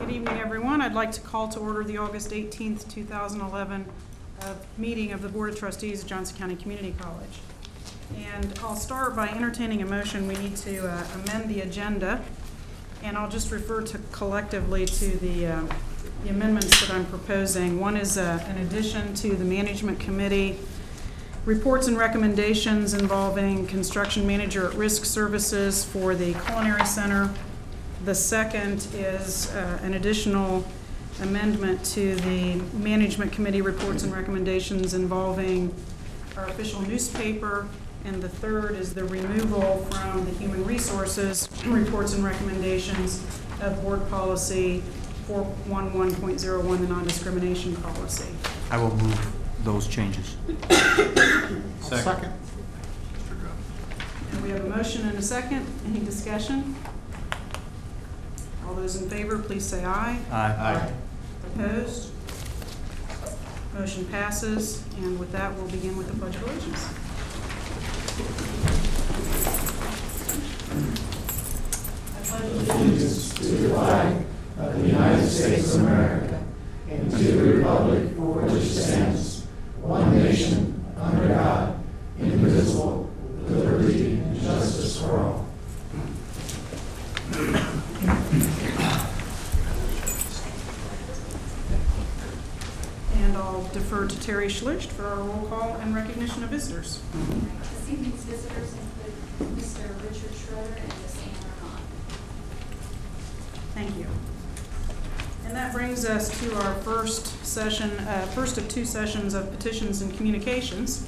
Good evening, everyone. I'd like to call to order the August 18th, 2011 meeting of the Board of Trustees of Johnson County Community College. And I'll start by entertaining a motion. We need to amend the agenda, and I'll just refer to collectively to the amendments that I'm proposing. One is an addition to the Management Committee reports and recommendations involving construction manager at risk services for the Culinary Center. The second is an additional amendment to the Management Committee reports and recommendations involving our official newspaper. And the third is the removal from the Human Resources reports and recommendations of Board Policy 411.01, the non-discrimination policy. I will move those changes. Second. And we have a motion and a second. Any discussion? All those in favor, please say aye. Aye. Opposed? Motion passes. And with that, we'll begin with the Pledge of Allegiance. I pledge allegiance to the flag of the United States of America and to the republic for which it stands, one nation, under God, indivisible, with liberty and justice for all. And I'll defer to Terry Schlicht for our roll call and recognition of visitors. This evening's visitors include Mr. Richard Schroeder and Ms. Anne Armand. Thank you. And that brings us to our first session, first of two sessions of petitions and communications.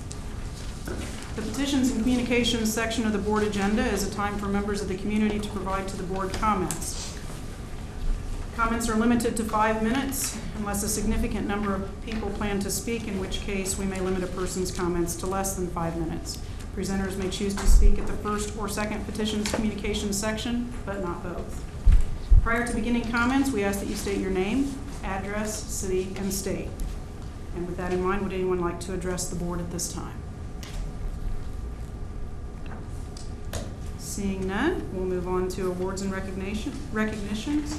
The petitions and communications section of the board agenda is a time for members of the community to provide to the board comments. Comments are limited to 5 minutes unless a significant number of people plan to speak, in which case we may limit a person's comments to less than 5 minutes. Presenters may choose to speak at the first or second petitions communications section, but not both. Prior to beginning comments, we ask that you state your name, address, city, and state. And with that in mind, would anyone like to address the board at this time? Seeing none, we'll move on to awards and recognitions.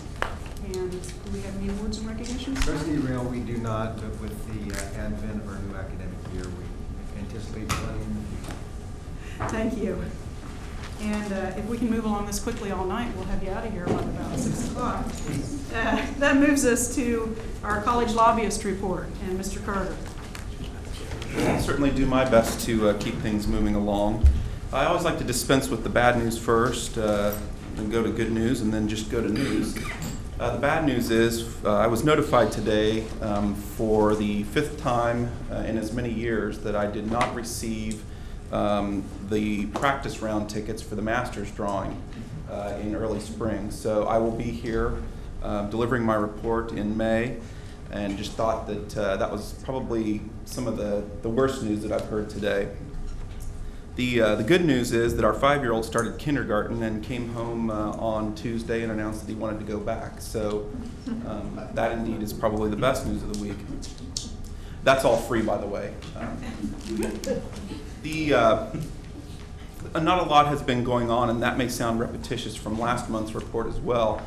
And do we have any awards and recognitions? Trustee Rail, we do not, but with the advent of our new academic year, we anticipate plenty in the future. Thank you. And if we can move along this quickly all night, we'll have you out of here by about 6 o'clock. That moves us to our college lobbyist report. And Mr. Carter. I'll certainly do my best to keep things moving along. I always like to dispense with the bad news first, then go to good news, and then just go to news. The bad news is I was notified today for the 5th time in as many years that I did not receive the practice round tickets for the Masters drawing in early spring. So I will be here delivering my report in May, and just thought that that was probably some of the worst news that I've heard today. The good news is that our 5-year-old started kindergarten and came home on Tuesday and announced that he wanted to go back. So that indeed is probably the best news of the week. That's all free, by the way. Not a lot has been going on, and that may sound repetitious from last month's report as well.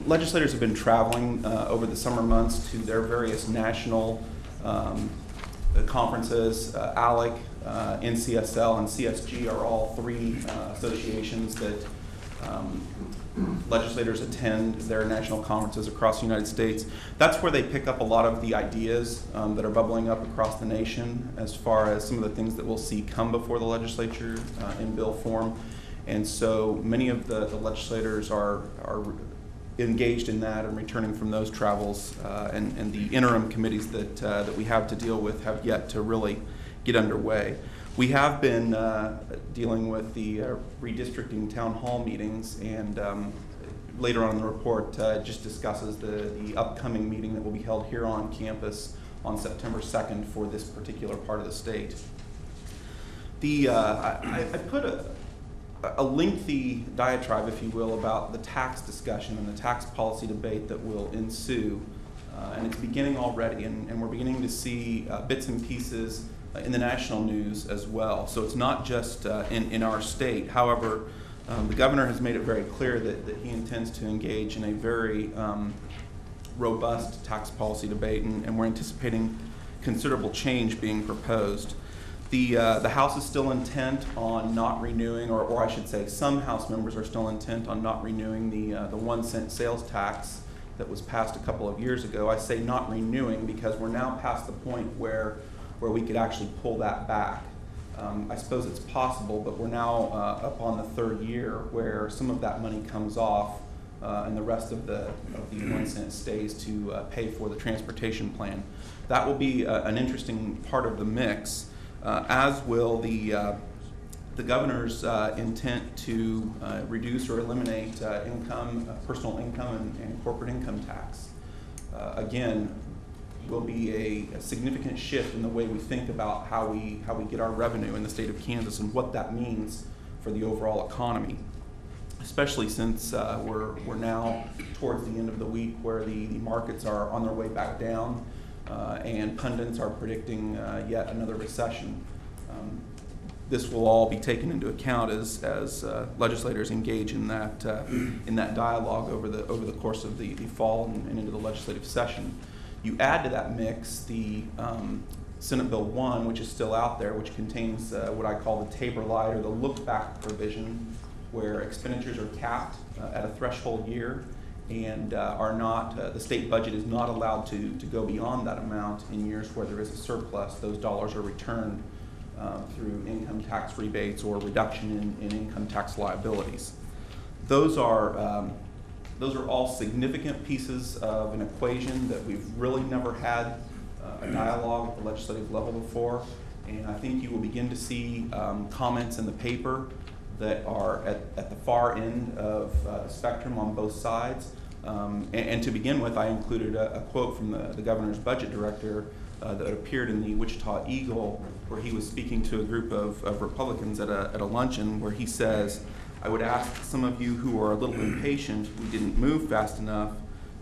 Legislators have been traveling over the summer months to their various national conferences. ALEC, NCSL, and CSG are all 3 associations that legislators attend their national conferences across the United States. That's where they pick up a lot of the ideas that are bubbling up across the nation as far as some of the things that we'll see come before the legislature in bill form. And so many of the legislators are engaged in that and returning from those travels, and the interim committees that we have to deal with have yet to really get underway. We have been dealing with the redistricting town hall meetings, and later on in the report just discusses the upcoming meeting that will be held here on campus on September 2nd for this particular part of the state. I put a lengthy diatribe, if you will, about the tax discussion and the tax policy debate that will ensue, and it's beginning already, and we're beginning to see bits and pieces in the national news as well. So it's not just in our state. However, the governor has made it very clear that he intends to engage in a very robust tax policy debate, and we're anticipating considerable change being proposed. The House is still intent on not renewing, or I should say some House members are still intent on not renewing the 1 cent sales tax that was passed a couple of years ago. I say not renewing because we're now past the point where we could actually pull that back. I suppose it's possible, but we're now up on the 3rd year where some of that money comes off and the rest of the 1 cent stays to pay for the transportation plan. That will be an interesting part of the mix, as will the governor's intent to reduce or eliminate personal income and corporate income tax. Again, will be a significant shift in the way we think about how we get our revenue in the state of Kansas and what that means for the overall economy, especially since we're now towards the end of the week where the markets are on their way back down and pundits are predicting yet another recession. This will all be taken into account as legislators engage in that dialogue over the course of the fall and into the legislative session. You add to that mix the Senate Bill 1, which is still out there, which contains what I call the Tabor Light or the look-back provision, where expenditures are capped at a threshold year and are not, the state budget is not allowed to go beyond that amount in years where there is a surplus. Those dollars are returned through income tax rebates or reduction in income tax liabilities. Those are all significant pieces of an equation that we've really never had a dialogue at the legislative level before, and I think you will begin to see comments in the paper that are at the far end of the spectrum on both sides. And to begin with, I included a quote from the governor's budget director that appeared in the Wichita Eagle, where he was speaking to a group of Republicans at a luncheon, where he says, "I would ask some of you who are a little impatient, we didn't move fast enough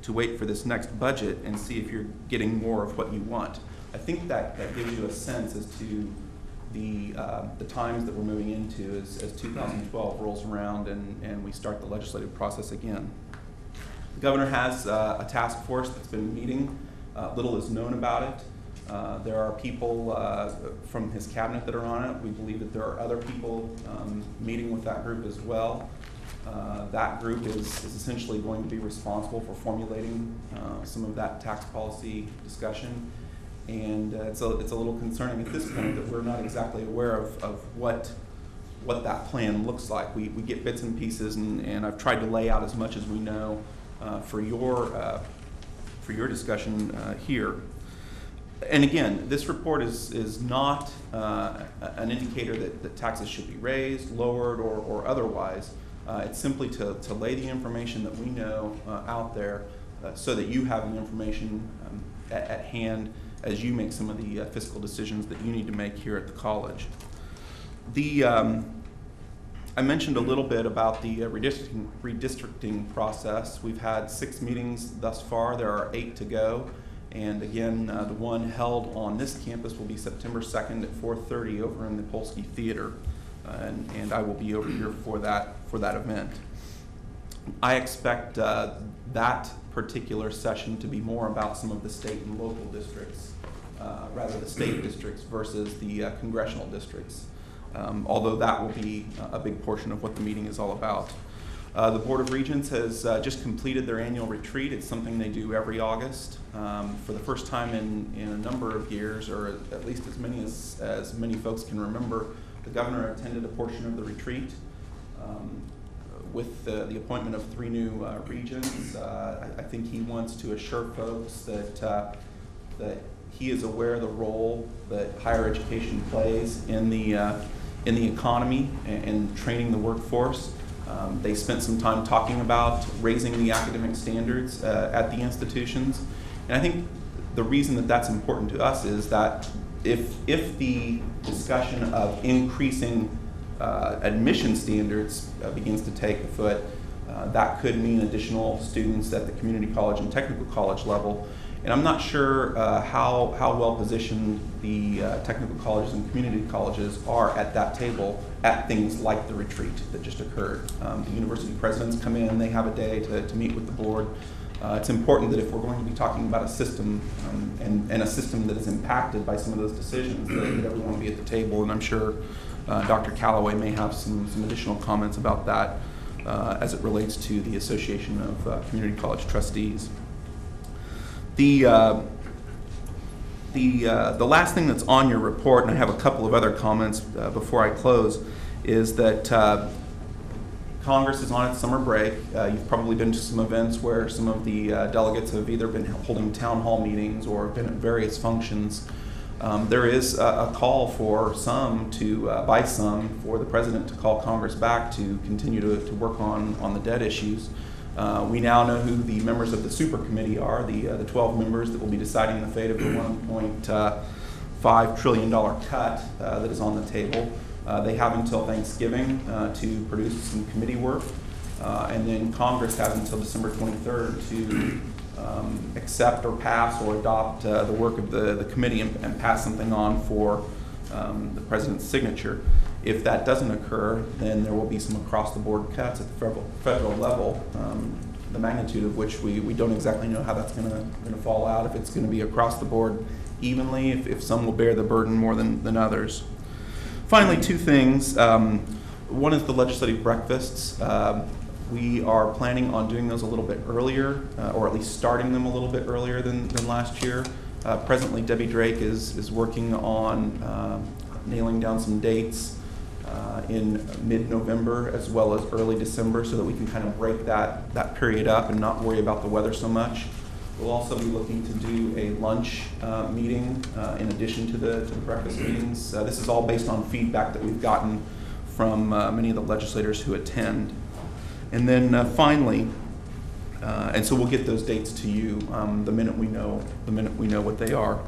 to wait for this next budget and see if you're getting more of what you want." I think that gives you a sense as to the times that we're moving into as 2012 rolls around and we start the legislative process again. The governor has a task force that's been meeting. Little is known about it. There are people from his cabinet that are on it. We believe that there are other people meeting with that group as well. That group is essentially going to be responsible for formulating some of that tax policy discussion. And it's a little concerning at this point that we're not exactly aware of what that plan looks like. We get bits and pieces, and I've tried to lay out as much as we know for your discussion here. And again, this report is not an indicator that taxes should be raised, lowered, or otherwise. It's simply to lay the information that we know out there so that you have the information at hand as you make some of the fiscal decisions that you need to make here at the college. I mentioned a little bit about the redistricting process. We've had 6 meetings thus far. There are 8 to go. And again, the one held on this campus will be September 2nd at 4:30 over in the Polsky Theater. And I will be over here for that event. I expect that particular session to be more about some of the state and local districts, rather the state districts versus the congressional districts, although that will be a big portion of what the meeting is all about. The Board of Regents has just completed their annual retreat. It's something they do every August. For the first time in a number of years, or at least as many folks can remember, the governor attended a portion of the retreat. With the appointment of 3 new regents, I think he wants to assure folks that he is aware of the role that higher education plays in the economy and training the workforce. They spent some time talking about raising the academic standards at the institutions. And I think the reason that that's important to us is that if the discussion of increasing admission standards begins to take a foot, that could mean additional students at the community college and technical college level. And I'm not sure how well positioned the technical colleges and community colleges are at that table at things like the retreat that just occurred. The university presidents come in, they have a day to meet with the board. It's important that if we're going to be talking about a system and a system that is impacted by some of those decisions, that everyone will be at the table. And I'm sure Dr. Callaway may have some additional comments about that as it relates to the Association of Community College Trustees. The last thing that's on your report, and I have a couple of other comments before I close, is that Congress is on its summer break. You've probably been to some events where some of the delegates have either been holding town hall meetings or been at various functions. There is a call for by some, for the president to call Congress back to continue to work on the debt issues. We now know who the members of the super committee are, the 12 members that will be deciding the fate of the $1.5 trillion cut that is on the table. They have until Thanksgiving to produce some committee work, and then Congress has until December 23rd to accept or pass or adopt the work of the committee and pass something on for the president's signature. If that doesn't occur, then there will be some across-the-board cuts at the federal level, the magnitude of which we don't exactly know how that's going to fall out, if it's going to be across the board evenly, if some will bear the burden more than others. Finally, two things. One is the legislative breakfasts. We are planning on doing those a little bit earlier, or at least starting them a little bit earlier than last year. Presently, Debbie Drake is working on nailing down some dates in mid-November as well as early December, so that we can kind of break that period up and not worry about the weather so much. We'll also be looking to do a lunch meeting in addition to the breakfast meetings. This is all based on feedback that we've gotten from many of the legislators who attend. And then finally, and so we'll get those dates to you the minute we know what they are.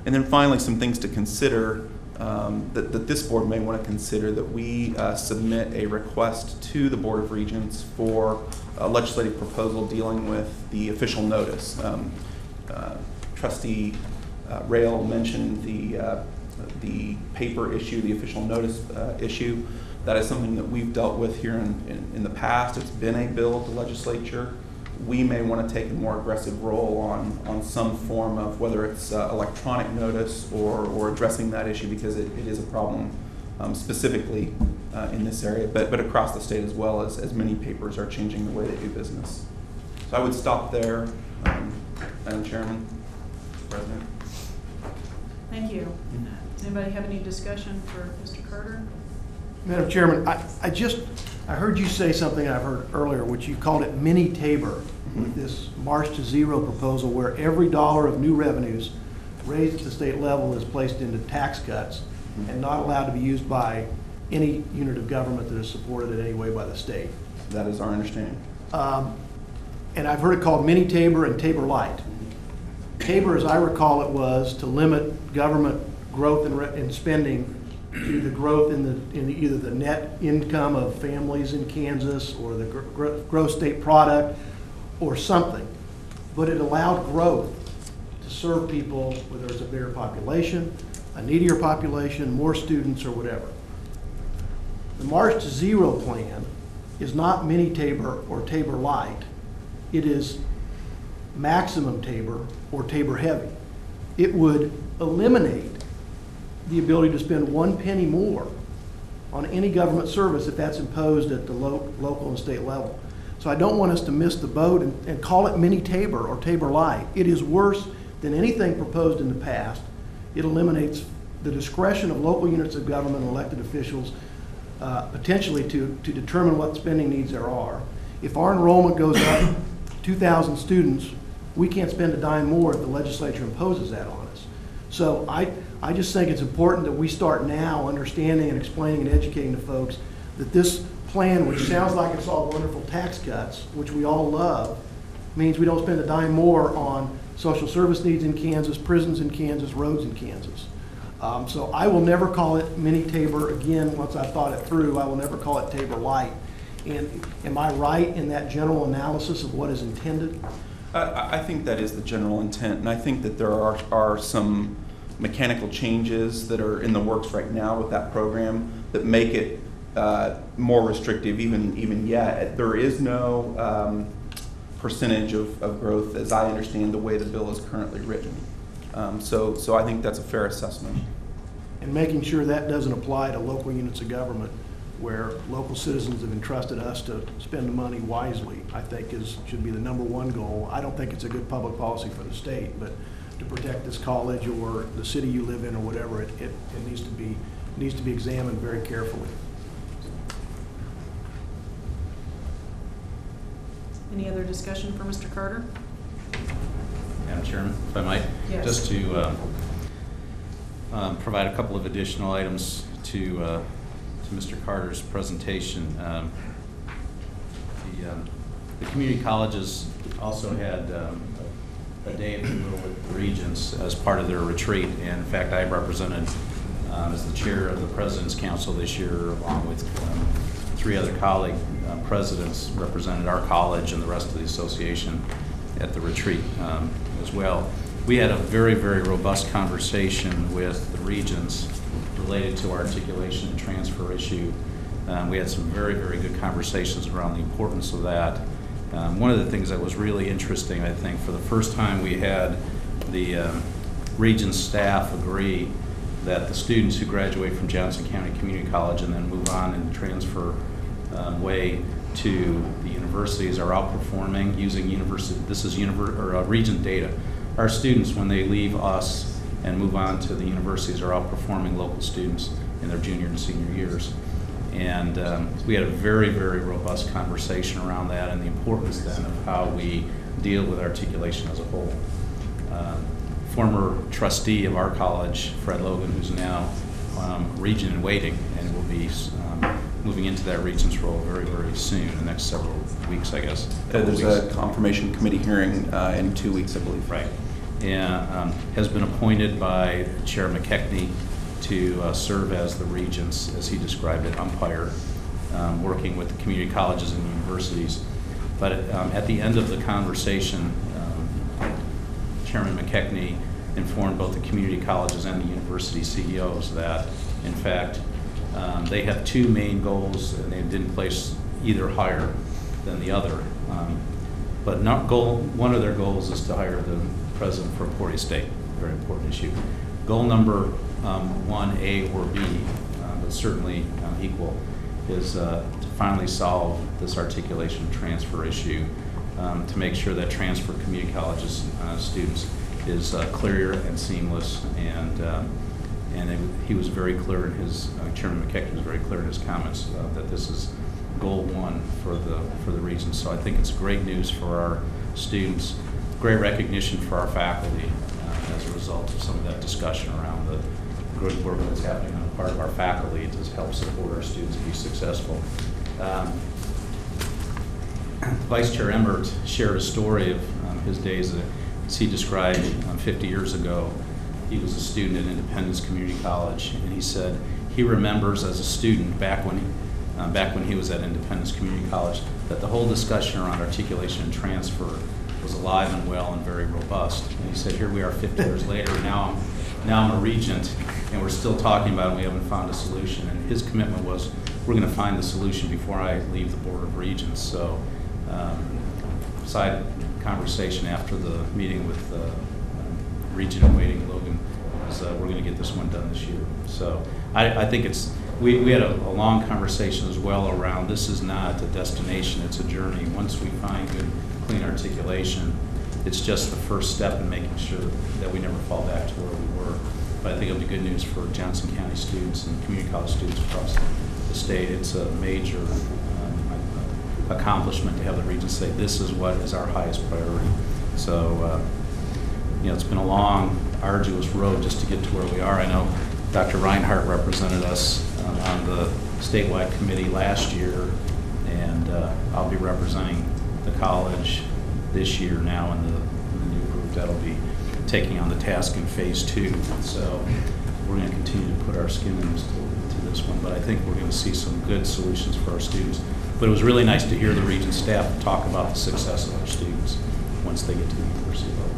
And then finally, some things to consider that this board may want to consider, that we submit a request to the Board of Regents for a legislative proposal dealing with the official notice. Trustee Rail mentioned the paper issue, the official notice issue. That is something that we've dealt with here in the past. It's been a bill at the legislature. We may want to take a more aggressive role on some form of, whether it's electronic notice or addressing that issue, because it is a problem specifically in this area, but across the state as well, as many papers are changing the way they do business. So I would stop there, Madam Chairman, Mr. President. Thank you. Does anybody have any discussion for Mr. Carter? Madam Chairman, I heard you say something I've heard earlier, which you called it mini Tabor, with this March to Zero proposal, where every dollar of new revenues raised at the state level is placed into tax cuts and not allowed to be used by any unit of government that is supported in any way by the state. That is our understanding. And I've heard it called mini Tabor and Tabor Light. Tabor, as I recall it, was to limit government growth in spending to the growth in either the net income of families in Kansas or the gross state product or something. But it allowed growth to serve people, whether it's a bigger population, a needier population, more students, or whatever. The March to Zero plan is not mini Tabor or Tabor Light. It is maximum Tabor or Tabor Heavy. It would eliminate the ability to spend 1 penny more on any government service if that's imposed at the local and state level. So I don't want us to miss the boat and call it mini Tabor or Tabor Light. It is worse than anything proposed in the past. It eliminates the discretion of local units of government and elected officials potentially to determine what spending needs there are. If our enrollment goes up 2,000 students, we can't spend a dime more if the legislature imposes that on us. So I just think it's important that we start now understanding and explaining and educating the folks that this plan, which sounds like it's all wonderful tax cuts, which we all love, means we don't spend a dime more on social service needs in Kansas, prisons in Kansas, roads in Kansas. So I will never call it mini Tabor again. Once I've thought it through, I will never call it Tabor Light. And am I right in that general analysis of what is intended? I think that is the general intent, and I think that there are some mechanical changes that are in the works right now with that program that make it more restrictive even yet. There is no percentage of growth, as I understand the way the bill is currently written. So I think that's a fair assessment. And making sure that doesn't apply to local units of government where local citizens have entrusted us to spend the money wisely, I think should be the #1 goal. I don't think it's a good public policy for the state, but to protect this college or the city you live in or whatever, it needs to be examined very carefully. Any other discussion for Mr. Carter? Madam Chairman, if I might? Yes. Just to provide a couple of additional items to Mr. Carter's presentation. The community colleges also had a day, if you will, with the regents as part of their retreat. And in fact, I represented as the chair of the President's Council this year, along with 3 other colleague presidents, represented our college and the rest of the association at the retreat as well. We had a very, very robust conversation with the regents related to our articulation and transfer issue. We had some very, very good conversations around the importance of that. One of the things that was really interesting, I think, for the first time we had the Regents staff agree that the students who graduate from Johnson County Community College and then move on in the transfer way to the universities are outperforming using Regent data. Our students, when they leave us and move on to the universities, are outperforming local students in their junior and senior years. And we had a very, very robust conversation around that and the importance then of how we deal with articulation as a whole. Former trustee of our college, Fred Logan, who's now regent in waiting and will be moving into that regent's role very, very soon, in the next several weeks, I guess. There's a confirmation committee hearing in 2 weeks, I believe. Right. And has been appointed by Chair McKechnie to serve as the regents, as he described it, umpire, working with the community colleges and universities. But at the end of the conversation, Chairman McKechnie informed both the community colleges and the university CEOs that, in fact, they have 2 main goals, and they didn't place either higher than the other. But one of their goals is to hire the president for Emporia State, very important issue. Goal number 1A or B, but certainly equal, is to finally solve this articulation transfer issue, to make sure that transfer community colleges students is clear and seamless. And he was very clear in his, Chairman McKechnie was very clear in his comments that this is goal 1 for the region. So I think it's great news for our students, great recognition for our faculty as a result of some of that discussion around the good work that's happening on the part of our faculty to help support our students be successful. Vice Chair Emmert shared a story of his days as he described 50 years ago. He was a student at Independence Community College, and he said he remembers as a student back when he was at Independence Community College that the whole discussion around articulation and transfer was alive and well and very robust. And he said, here we are 50 years later, now I'm a regent, and we're still talking about it, and we haven't found a solution. And his commitment was, we're going to find the solution before I leave the Board of Regents. So, side conversation after the meeting with Regent in Waiting, Logan, is we're going to get this one done this year. So I think we had a long conversation as well around this is not a destination, it's a journey. Once we find good, clean articulation, it's just the first step in making sure that we never fall back to where we were. But I think it'll be good news for Johnson County students and community college students across the state. It's a major accomplishment to have the Regents say this is what is our highest priority. So, it's been a long, arduous road just to get to where we are. I know Dr. Reinhardt represented us on the statewide committee last year, and I'll be representing the college this year now in the new group that'll be taking on the task in phase 2. So we're going to continue to put our skin into this one, but I think we're going to see some good solutions for our students. But it was really nice to hear the Regent staff talk about the success of our students once they get to the university level.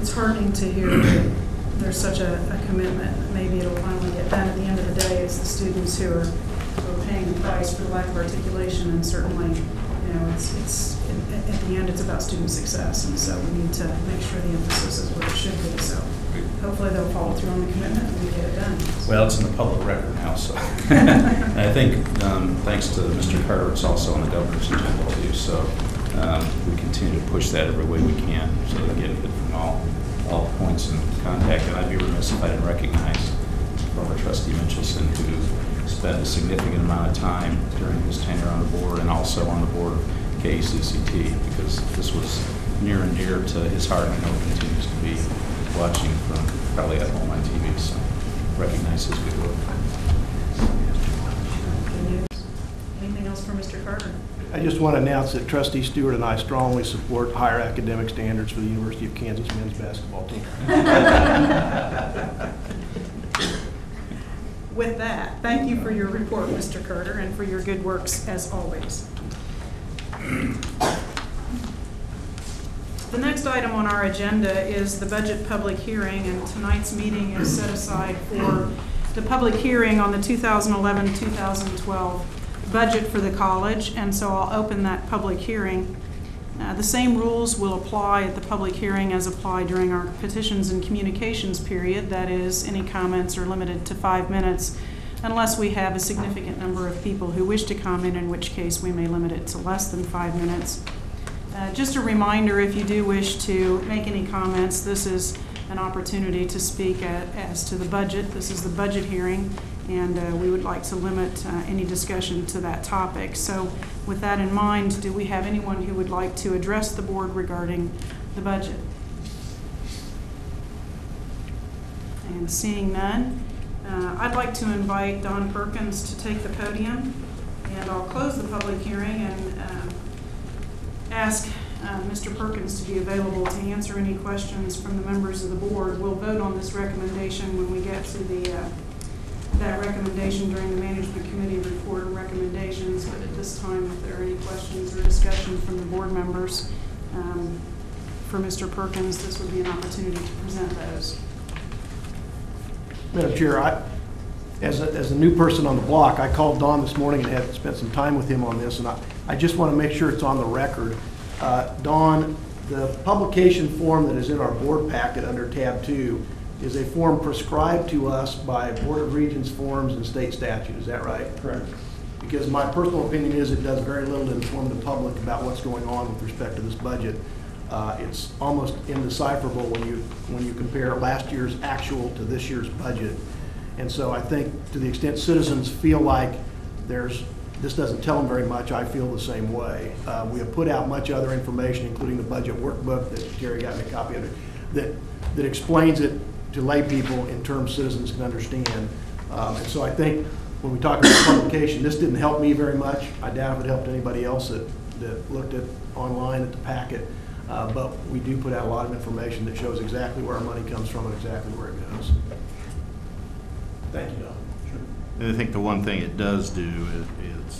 It's heartening to hear that there's such a commitment. Maybe it'll finally get done. At the end of the day, it's the students who are paying the price for lack of articulation, and certainly, at the end, it's about student success, and so we need to make sure the emphasis is where it should be. So hopefully they'll follow through on the commitment and we get it done. Well, it's in the public record now, so. I think, thanks to Mr. Carter, it's also on the governor's agenda too, so we continue to push that every way we can, so they get it from all points in contact. And I'd be remiss if I didn't recognize former trustee Mitchelson, who spent a significant amount of time during his tenure on the board and also on the board of KACCT, because this was near and dear to his heart, and I know continues to be, watching from probably at home on TV, so recognize his good work. Anything else for Mr. Carter? I just want to announce that Trustee Stewart and I strongly support higher academic standards for the University of Kansas men's basketball team. With that, thank you for your report, Mr. Carter, and for your good works as always. The next item on our agenda is the budget public hearing, and tonight's meeting is set aside for the public hearing on the 2011-2012 budget for the college, and so I'll open that public hearing. The same rules will apply at the public hearing as apply during our petitions and communications period. That is, any comments are limited to 5 minutes unless we have a significant number of people who wish to comment, in which case we may limit it to less than 5 minutes. Just a reminder, if you do wish to make any comments, this is an opportunity to speak as to the budget. This is the budget hearing, and we would like to limit any discussion to that topic. So with that in mind, do we have anyone who would like to address the board regarding the budget? And seeing none, I'd like to invite Don Perkins to take the podium, and I'll close the public hearing and ask Mr. Perkins to be available to answer any questions from the members of the board. We'll vote on this recommendation when we get to that recommendation during the management committee report and recommendations, but at this time, if there are any questions or discussion from the board members for Mr. Perkins, this would be an opportunity to present those. Madam Chair, as a new person on the block, I called Don this morning and had spent some time with him on this, and I just want to make sure it's on the record. Don, the publication form that is in our board packet under tab 2 is a form prescribed to us by Board of Regents forms and state statute. Is that right? Correct. Because my personal opinion is it does very little to inform the public about what's going on with respect to this budget. It's almost indecipherable when you compare last year's actual to this year's budget. And so I think to the extent citizens feel like this doesn't tell them very much, I feel the same way. We have put out much other information, including the budget workbook that Jerry got me a copy of, that explains it to lay people in terms citizens can understand. And so I think when we talk about publication, this didn't help me very much. I doubt if it helped anybody else that looked at online at the packet. But we do put out a lot of information that shows exactly where our money comes from and exactly where it goes. Thank you, Don. And I think the one thing it does do is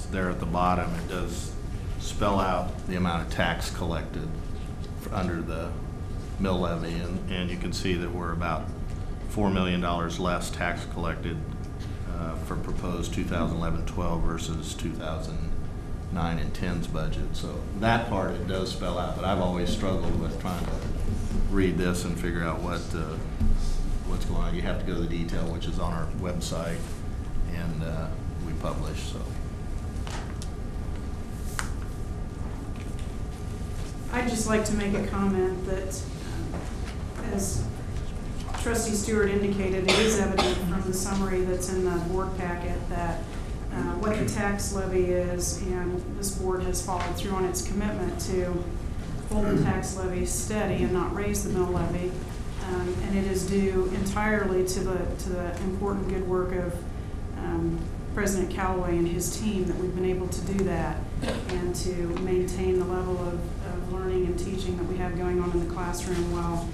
there at the bottom, it does spell out the amount of tax collected under the mill levy, and you can see that we're about $4 million less tax collected for proposed 2011-12 versus 2009 and 10's budget. So that part it does spell out, but I've always struggled with trying to read this and figure out what's going on. You have to go to the detail, which is on our website, and we publish. So I'd just like to make a comment that, as Trustee Stewart indicated, it is evident from the summary that's in the board packet that what the tax levy is, and this board has followed through on its commitment to hold the tax levy steady and not raise the mill levy. And it is due entirely to the important good work of President Callaway and his team that we've been able to do that and to maintain the level of learning and teaching that we have going on in the classroom while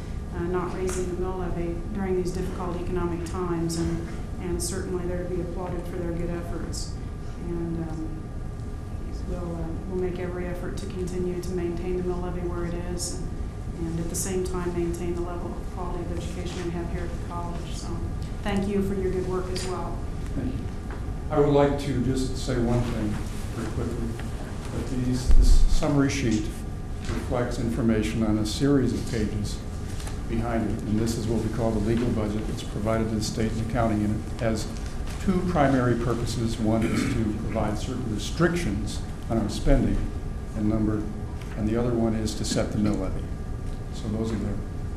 not raising the mill levy during these difficult economic times. And certainly they're to be applauded for their good efforts. And we'll make every effort to continue to maintain the mill levy where it is, and at the same time maintain the level of quality of education we have here at the college. So thank you for your good work as well. Thank you. I would like to just say one thing very quickly. But this summary sheet reflects information on a series of pages behind it, and this is what we call the legal budget. It's provided to the state and the county, and it has two primary purposes. One is to provide certain restrictions on our spending, and the other one is to set the mill levy. So those are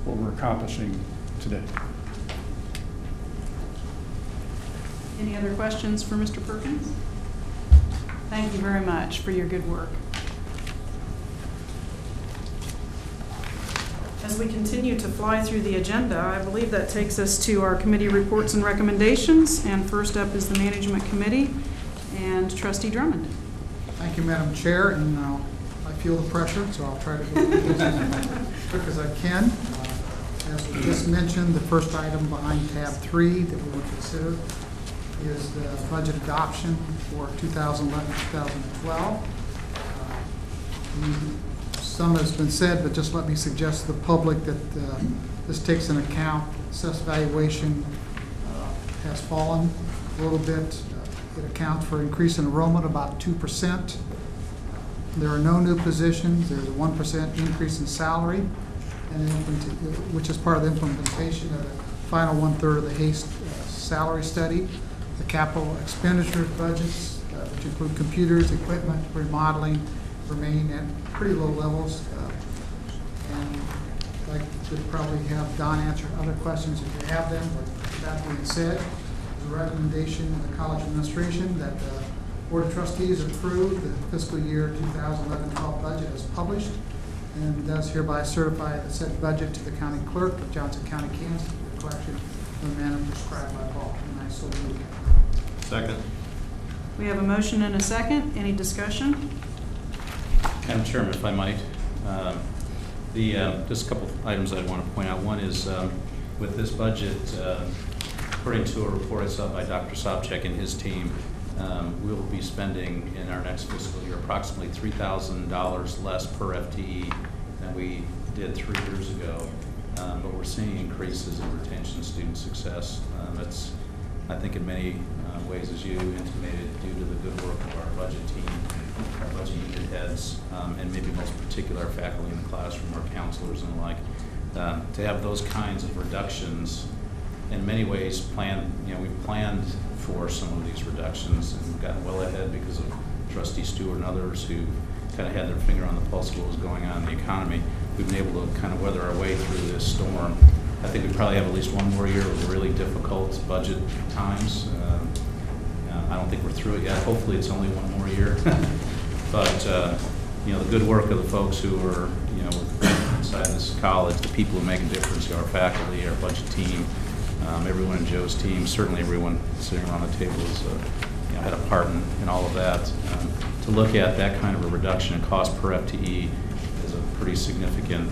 what we're accomplishing today. Any other questions for Mr. Perkins? Thank you very much for your good work. As we continue to fly through the agenda, I believe that takes us to our committee reports and recommendations. And first up is the Management Committee and Trustee Drummond. Thank you, Madam Chair, and I feel the pressure, so I'll try to go as quick as I can. As we just mentioned, the first item behind tab 3 that we will consider is the budget adoption for 2011-2012. Some has been said, but just let me suggest to the public that this takes into account assessed valuation has fallen a little bit. It accounts for increase in enrollment about 2%. There are no new positions. There's a 1% increase in salary, and which is part of the implementation of the final 1/3 of the HASTE salary study. The capital expenditures budgets, which include computers, equipment, remodeling, remain at pretty low levels. And I'd like to probably have Don answer other questions if you have them. But that being said, the recommendation of the college administration that the Board of Trustees approve the fiscal year 2011-12 budget as published, and does hereby certify the said budget to the county clerk of Johnson County, Kansas, for collection in the manner prescribed by law. And I so move. Second. We have a motion and a second. Any discussion? Madam Chairman, if I might, just a couple of items I want to point out. One is with this budget, according to a report I saw by Dr. Sobczak and his team, we will be spending in our next fiscal year approximately $3,000 less per FTE than we did 3 years ago. But we're seeing increases in retention and student success. That's, I think, in many ways, as you intimated, due to the good work of our budget team, our budget unit heads, and maybe most particular our faculty in the classroom, our counselors and the like. To have those kinds of reductions, in many ways, we've planned for some of these reductions and we've gotten well ahead because of Trustee Stewart and others who kind of had their finger on the pulse of what was going on in the economy. We've been able to kind of weather our way through this storm. I think we probably have at least one more year of really difficult budget times. I don't think we're through it yet. Hopefully it's only one more year. But the good work of the folks who are inside this college, the people who make a difference, our faculty, our budget team, everyone in Joe's team, certainly everyone sitting around the table has had a part in all of that. To look at that kind of a reduction in cost per FTE is a pretty significant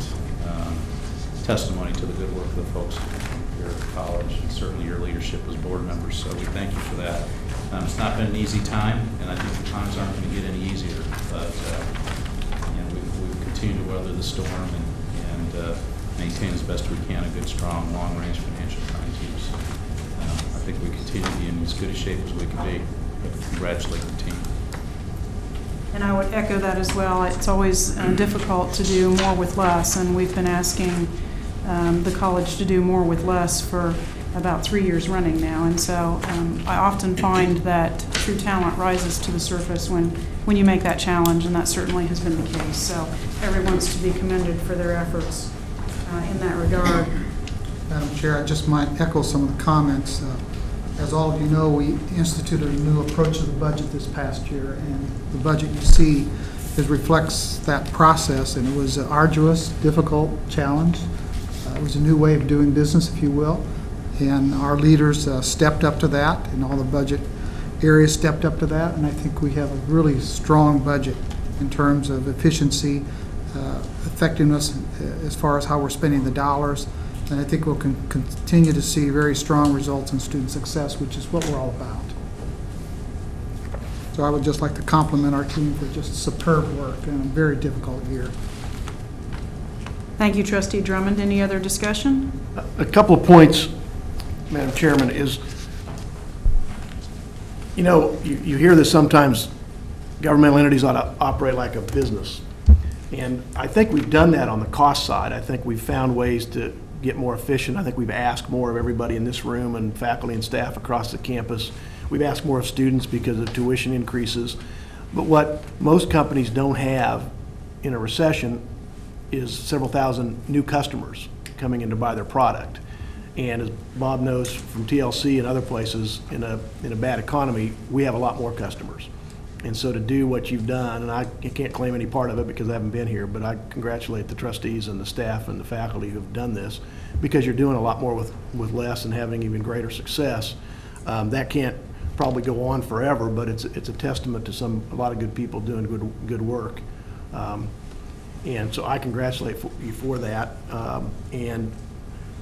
testimony to the good work of the folks here at the college, and certainly your leadership as board members. So we thank you for that. It's not been an easy time, and I think the times aren't going to get any easier. But we've continued to weather the storm and maintain as best we can a good, strong, long-range financial plan team. So, I think we continue to be in as good a shape as we can be. Congratulate the team. And I would echo that as well. It's always difficult to do more with less, and we've been asking the college to do more with less for about 3 years running now. And so I often find that true talent rises to the surface when you make that challenge, and that certainly has been the case. So everyone's to be commended for their efforts in that regard. Madam Chair, I just might echo some of the comments. As all of you know, we instituted a new approach to the budget this past year, and the budget you see reflects that process, and it was an arduous, difficult challenge. It was a new way of doing business, if you will, and our leaders stepped up to that, and all the budget areas stepped up to that, and I think we have a really strong budget in terms of efficiency, effectiveness as far as how we're spending the dollars. And I think we'll continue to see very strong results in student success, which is what we're all about. So I would just like to compliment our team for just superb work in a very difficult year. Thank you, Trustee Drummond. Any other discussion? A couple of points, Madam Chairman, is, you hear this sometimes governmental entities ought to operate like a business. And I think we've done that on the cost side. I think we've found ways to get more efficient. I think we've asked more of everybody in this room and faculty and staff across the campus. We've asked more of students because of tuition increases. But what most companies don't have in a recession is several thousand new customers coming in to buy their product. And as Bob knows from TLC and other places, in a bad economy, we have a lot more customers. And so to do what you've done, and I can't claim any part of it because I haven't been here, but I congratulate the trustees and the staff and the faculty who've done this, because you're doing a lot more with less and having even greater success. That can't probably go on forever, but it's a testament to a lot of good people doing good work. And so I congratulate you for that. And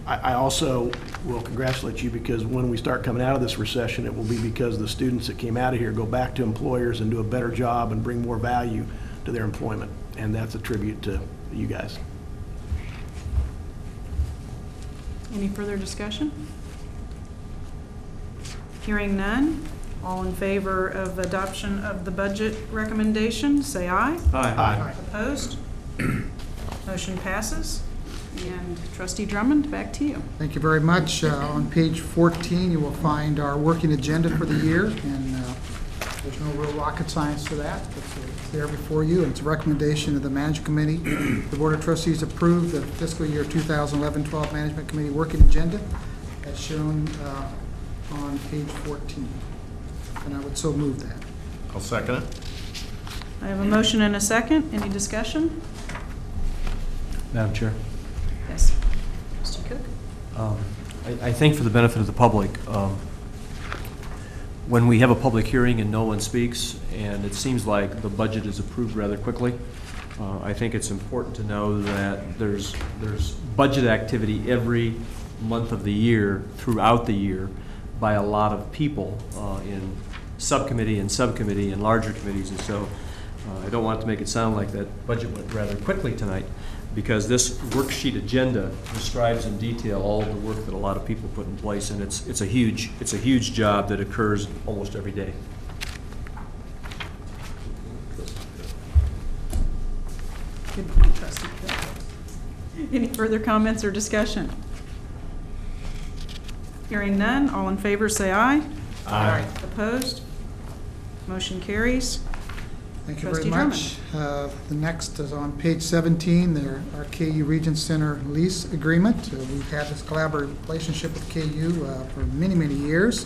I also will congratulate you because when we start coming out of this recession, it will be because the students that came out of here go back to employers and do a better job and bring more value to their employment. And that's a tribute to you guys. Any further discussion? Hearing none, all in favor of adoption of the budget recommendation, say aye. Aye. Opposed? Motion passes. And Trustee Drummond, back to you. Thank you very much. On page 14, you will find our working agenda for the year, and there's no real rocket science to that. It's there before you, and it's a recommendation of the Management Committee. The Board of Trustees approved the fiscal year 2011-12 Management Committee working agenda as shown on page 14. And I would so move that. I'll second it. I have a motion and a second. Any discussion? Madam Chair. Yes. Mr. Cook? I think for the benefit of the public, when we have a public hearing and no one speaks, and it seems like the budget is approved rather quickly, I think it's important to know that there's budget activity every month of the year, throughout the year, by a lot of people in subcommittee and subcommittee and larger committees. And so I don't want to make it sound like that budget went rather quickly tonight, because this worksheet agenda describes in detail all the work that a lot of people put in place, and it's a huge job that occurs almost every day. Good point, Trustee Cook. Any further comments or discussion? Hearing none, all in favor say aye. Aye. Opposed? Motion carries. Thank you very Trustee much. The next is on page 17, our KU Regent Center lease agreement. We've had this collaborative relationship with KU for many, many years.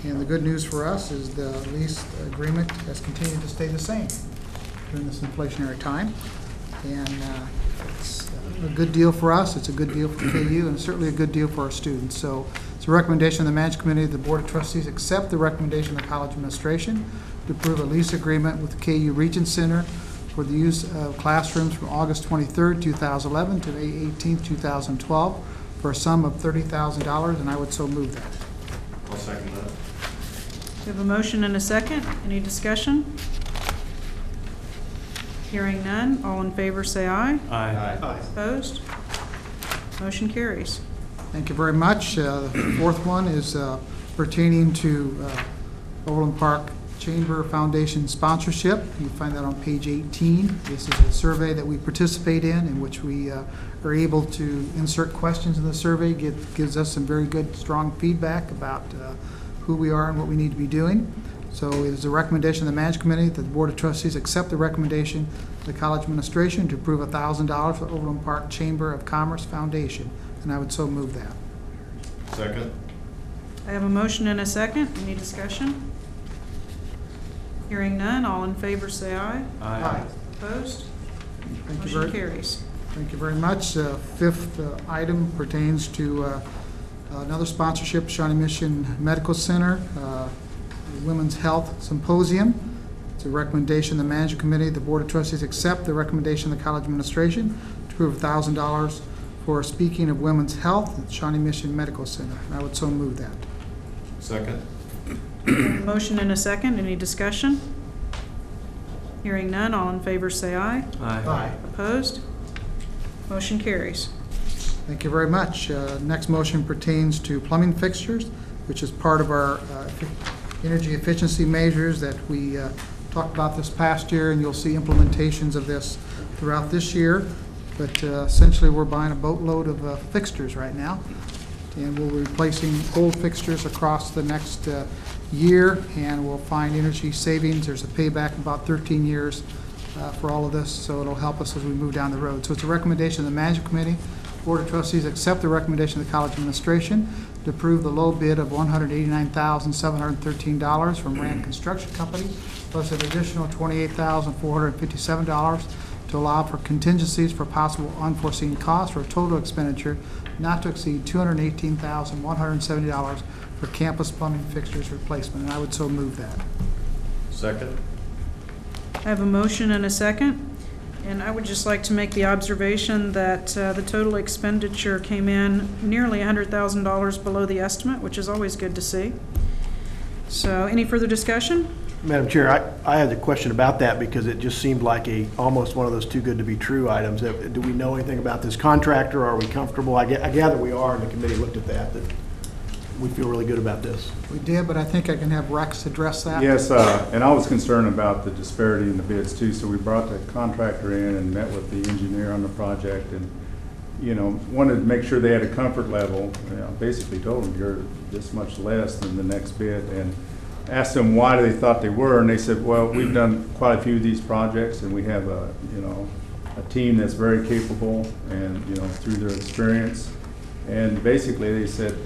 And the good news for us is the lease agreement has continued to stay the same during this inflationary time. And it's a good deal for us, it's a good deal for KU, and certainly a good deal for our students. So it's a recommendation of the Management Committee, the Board of Trustees accept the recommendation of the College Administration to approve a lease agreement with the KU Regent Center for the use of classrooms from August 23rd, 2011 to May 18th, 2012 for a sum of $30,000, and I would so move that. I'll second that. We have a motion and a second. Any discussion? Hearing none, all in favor say aye. Aye. Opposed? Motion carries. Thank you very much. The fourth one is pertaining to Overland Park Chamber Foundation sponsorship. You find that on page 18. This is a survey that we participate in which we are able to insert questions in the survey. Gives us some very good, strong feedback about who we are and what we need to be doing. So it is a recommendation of the Management Committee that the Board of Trustees accept the recommendation of the College Administration to approve $1,000 for the Overland Park Chamber of Commerce Foundation. And I would so move that. Second. I have a motion and a second. Any discussion? Hearing none, all in favor say aye. Aye. Opposed? Thank you Motion very, carries. thank you very much. Fifth item pertains to another sponsorship, Shawnee Mission Medical Center, Women's Health Symposium. It's a recommendation of the Management Committee. The Board of Trustees accept the recommendation of the College Administration to approve $1,000 for speaking of women's health at Shawnee Mission Medical Center. And I would so move that. Second. Motion and a second. Any discussion? Hearing none, all in favor say aye. Aye. Opposed? Motion carries. Thank you very much. Next motion pertains to plumbing fixtures, which is part of our energy efficiency measures that we talked about this past year, and you'll see implementations of this throughout this year. But essentially, we're buying a boatload of fixtures right now, and we'll be replacing old fixtures across the next year, and we'll find energy savings. There's a payback of about 13 years for all of this, so it'll help us as we move down the road. So it's a recommendation of the Management Committee. Board of Trustees accept the recommendation of the College Administration to approve the low bid of $189,713 from Rand Construction Company, plus an additional $28,457 to allow for contingencies for possible unforeseen costs, for a total expenditure not to exceed $218,170 for campus plumbing fixtures replacement. And I would so move that. Second? I have a motion and a second. And I would just like to make the observation that the total expenditure came in nearly $100,000 below the estimate, which is always good to see. So any further discussion? Madam Chair, I had a question about that because it just seemed like almost one of those too good to be true items. Do we know anything about this contractor? Are we comfortable? I gather we are, and the committee looked at that we feel really good about this. We did, but I think I can have Rex address that. Yes, and I was concerned about the disparity in the bids too, so we brought the contractor in and met with the engineer on the project, and wanted to make sure they had a comfort level. Basically told them you're this much less than the next bid, and asked them why they thought they were, and they said, well, we've done quite a few of these projects, and we have a team that's very capable, and through their experience. And basically they said,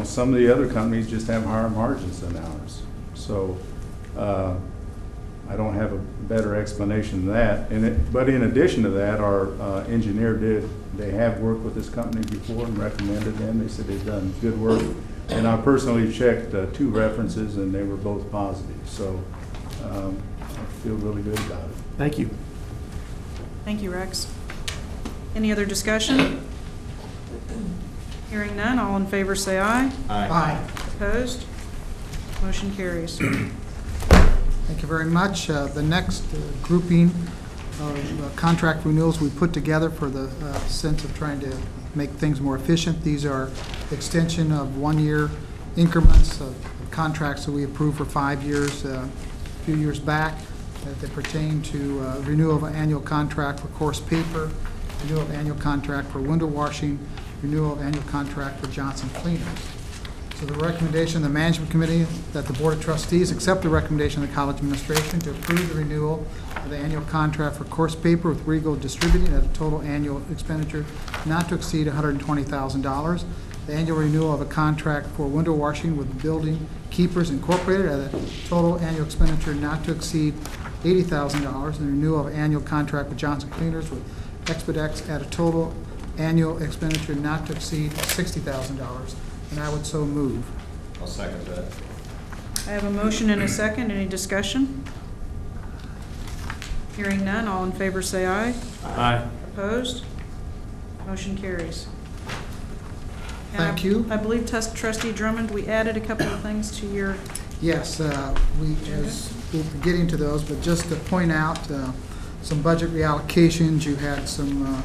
some of the other companies just have higher margins than ours. So I don't have a better explanation than that. But in addition to that, our engineer they have worked with this company before and recommended them. They said they've done good work. And I personally checked 2 references, and they were both positive. So I feel really good about it. Thank you. Thank you, Rex. Any other discussion? Hearing none, all in favor say aye. Aye. Opposed? Motion carries. Thank you very much. The next grouping of contract renewals we put together for the sense of trying to make things more efficient. These are extension of 1-year increments of contracts that we approved for 5 years a few years back that pertain to renewal of an annual contract for course paper, renewal of annual contract for window washing, renewal of annual contract for Johnson Cleaners. So the recommendation of the Management Committee that the Board of Trustees accept the recommendation of the College Administration to approve the renewal of the annual contract for course paper with Regal Distributing at a total annual expenditure not to exceed $120,000. The annual renewal of a contract for window washing with Building Keepers Incorporated at a total annual expenditure not to exceed $80,000. And the renewal of an annual contract with Johnson Cleaners with Expedex at a total annual expenditure not to exceed $60,000. And I would so move. I'll second that. I have a motion and a second. Any discussion? Hearing none, all in favor say aye. Aye. Opposed? Motion carries. And Thank you. I believe Trustee Drummond, we added a couple of things to your... Yes, we'll be getting to those, but just to point out some budget reallocations. You had some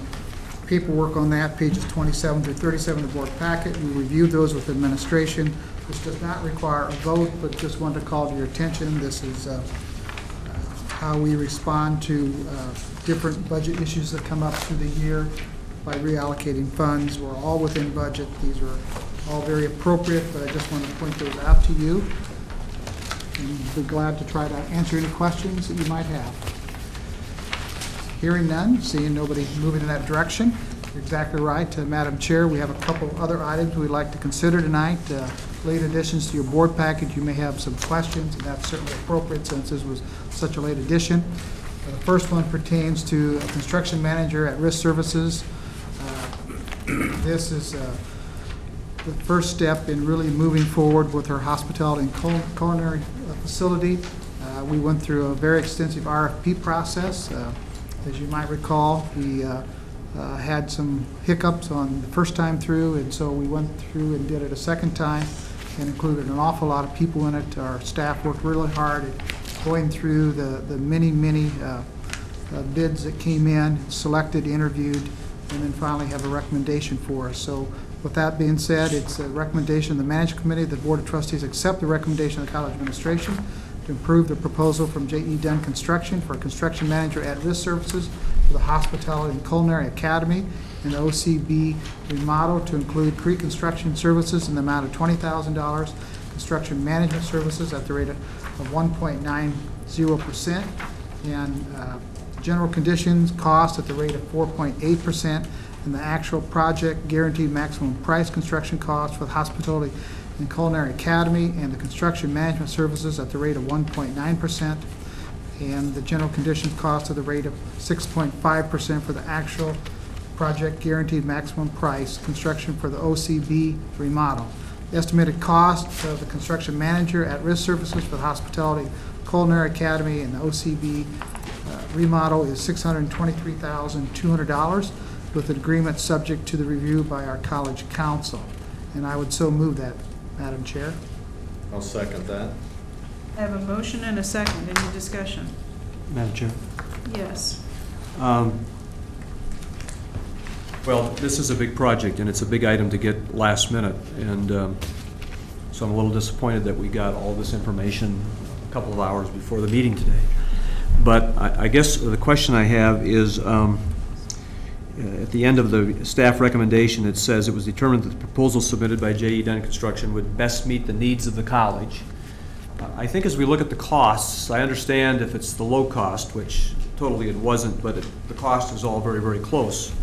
paperwork on that, pages 27 through 37 of the board packet. We reviewed those with administration. This does not require a vote, but just wanted to call to your attention. This is how we respond to different budget issues that come up through the year by reallocating funds. We're all within budget. These are all very appropriate, but I just wanted to point those out to you. And be glad to try to answer any questions that you might have. Hearing none, seeing nobody moving in that direction. You're exactly right, Madam Chair. We have a couple other items we'd like to consider tonight. Late additions to your board package. You may have some questions, and that's certainly appropriate since this was such a late addition. The first one pertains to a construction manager at Risk Services. This is the first step in really moving forward with her hospitality and culinary facility. We went through a very extensive RFP process. As you might recall, we had some hiccups on the first time through, and so we went through and did it a second time and included an awful lot of people in it. Our staff worked really hard at going through the many bids that came in, selected, interviewed, and then finally have a recommendation for us. So with that being said, it's a recommendation of the Management Committee. The Board of Trustees accept the recommendation of the College Administration to improve the proposal from J.E. Dunn Construction for construction manager at-risk services for the Hospitality and Culinary Academy and the OCB remodel to include pre-construction services in the amount of $20,000, construction management services at the rate of 1.90%, and general conditions cost at the rate of 4.8%, and the actual project guaranteed maximum price construction cost for the Hospitality and Culinary Academy and the construction management services at the rate of 1.9%, and the general conditions cost at the rate of 6.5% for the actual project guaranteed maximum price construction for the OCB remodel. The estimated cost of the construction manager at-risk services for the Hospitality Culinary Academy and the OCB remodel is $623,200, with an agreement subject to the review by our college council. And I would so move that, Madam Chair. I'll second that. I have a motion and a second. Any discussion? Madam Chair? Yes. Well, this is a big project, and it's a big item to get last minute, and so I'm a little disappointed that we got all this information a couple of hours before the meeting today. But I guess the question I have is, at the end of the staff recommendation, it says it was determined that the proposal submitted by J.E. Dunn Construction would best meet the needs of the college. I think as we look at the costs, I understand if it's the low cost, which totally it wasn't, but the cost is all very, very close.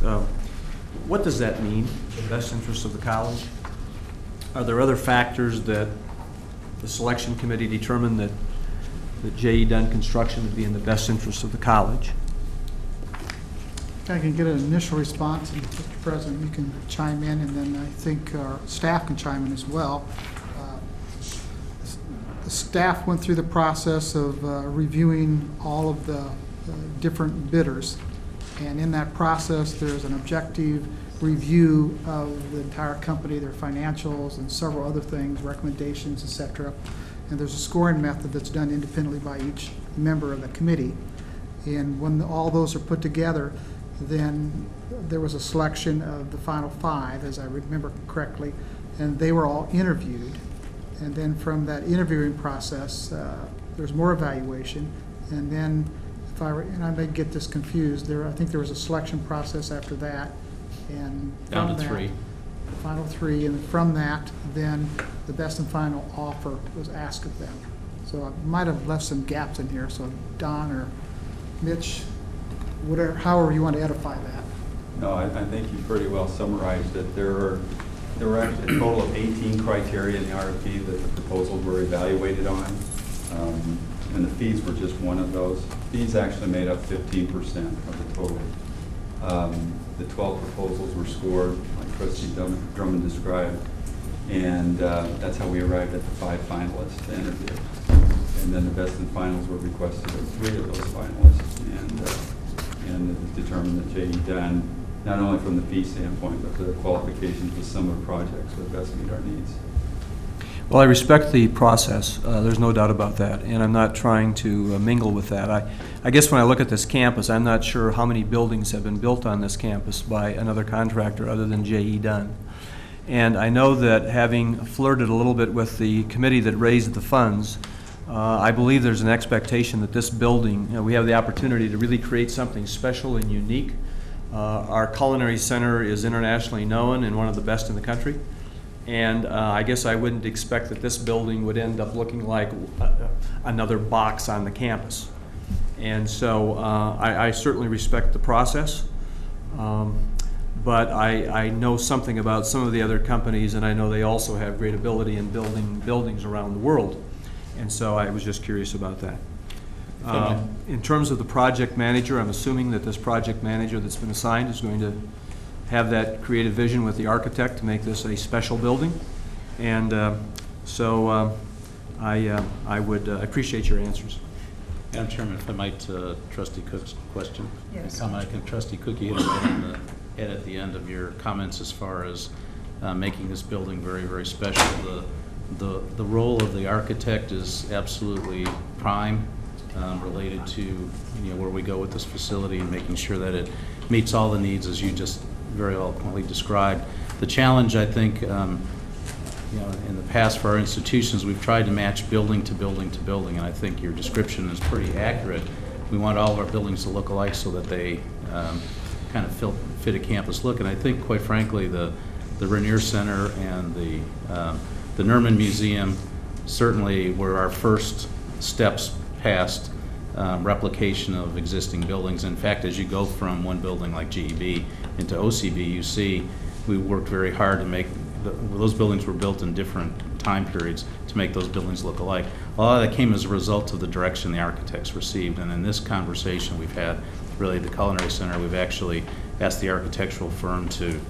What does that mean, the best interest of the college? Are there other factors that the selection committee determined that J.E. Dunn Construction would be in the best interest of the college? I can get an initial response, and Mr. President, you can chime in, and then I think our staff can chime in as well. The staff went through the process of reviewing all of the different bidders, and in that process, there's an objective review of the entire company, their financials, and several other things, recommendations, etc. And there's a scoring method that's done independently by each member of the committee. And when all those are put together, then there was a selection of the final 5, as I remember correctly, and they were all interviewed. And then from that interviewing process, there's more evaluation. And then, and I may get this confused, I think there was a selection process after that. And down from to that, 3. the final 3, and from that, then the best and final offer was asked of them. So I might have left some gaps in here, so Don or Mitch, whatever, however you want to edify that. No, I think you pretty well summarized it. There were actually a total of 18 criteria in the RFP that the proposals were evaluated on, and the fees were just one of those. Fees actually made up 15% of the total. The 12 proposals were scored, like Trustee Drummond described, and that's how we arrived at the 5 finalists to interview. And then the best and finals were requested of 3 of those finalists, and it was determined that J.E. Dunn, not only from the fee standpoint, but for the qualifications for some of the projects, would best meet our needs. Well, I respect the process. There's no doubt about that, and I'm not trying to mingle with that. I guess when I look at this campus, I'm not sure how many buildings have been built on this campus by another contractor other than J.E. Dunn. And I know that having flirted a little bit with the committee that raised the funds, I believe there's an expectation that this building, we have the opportunity to really create something special and unique. Our culinary center is internationally known and one of the best in the country. And I guess I wouldn't expect that this building would end up looking like another box on the campus. And so I certainly respect the process. But I know something about some of the other companies, and I know they also have great ability in building buildings around the world. And so I was just curious about that. In terms of the project manager, I'm assuming that this project manager that's been assigned is going to have that creative vision with the architect to make this a special building. And so I would appreciate your answers. Madam Chairman, if I might, Trustee Cook's question. Yes. I can Trustee Cook, you hit it right on the head at the end of your comments as far as making this building very, very special. The role of the architect is absolutely prime, related to where we go with this facility and making sure that it meets all the needs as you just very eloquently described. The challenge, I think, you know, in the past for our institutions, we've tried to match building to building to building, and I think your description is pretty accurate. We want all of our buildings to look alike so that they kind of fit a campus look. And I think, quite frankly, the Rainier Center and the Nerman Museum certainly were our first steps past replication of existing buildings. In fact, as you go from one building like GEB into OCB, you see we worked very hard to make those buildings were built in different time periods to make those buildings look alike. A lot of that came as a result of the direction the architects received. And in this conversation we've had, really the Culinary Center, we've actually asked the architectural firm to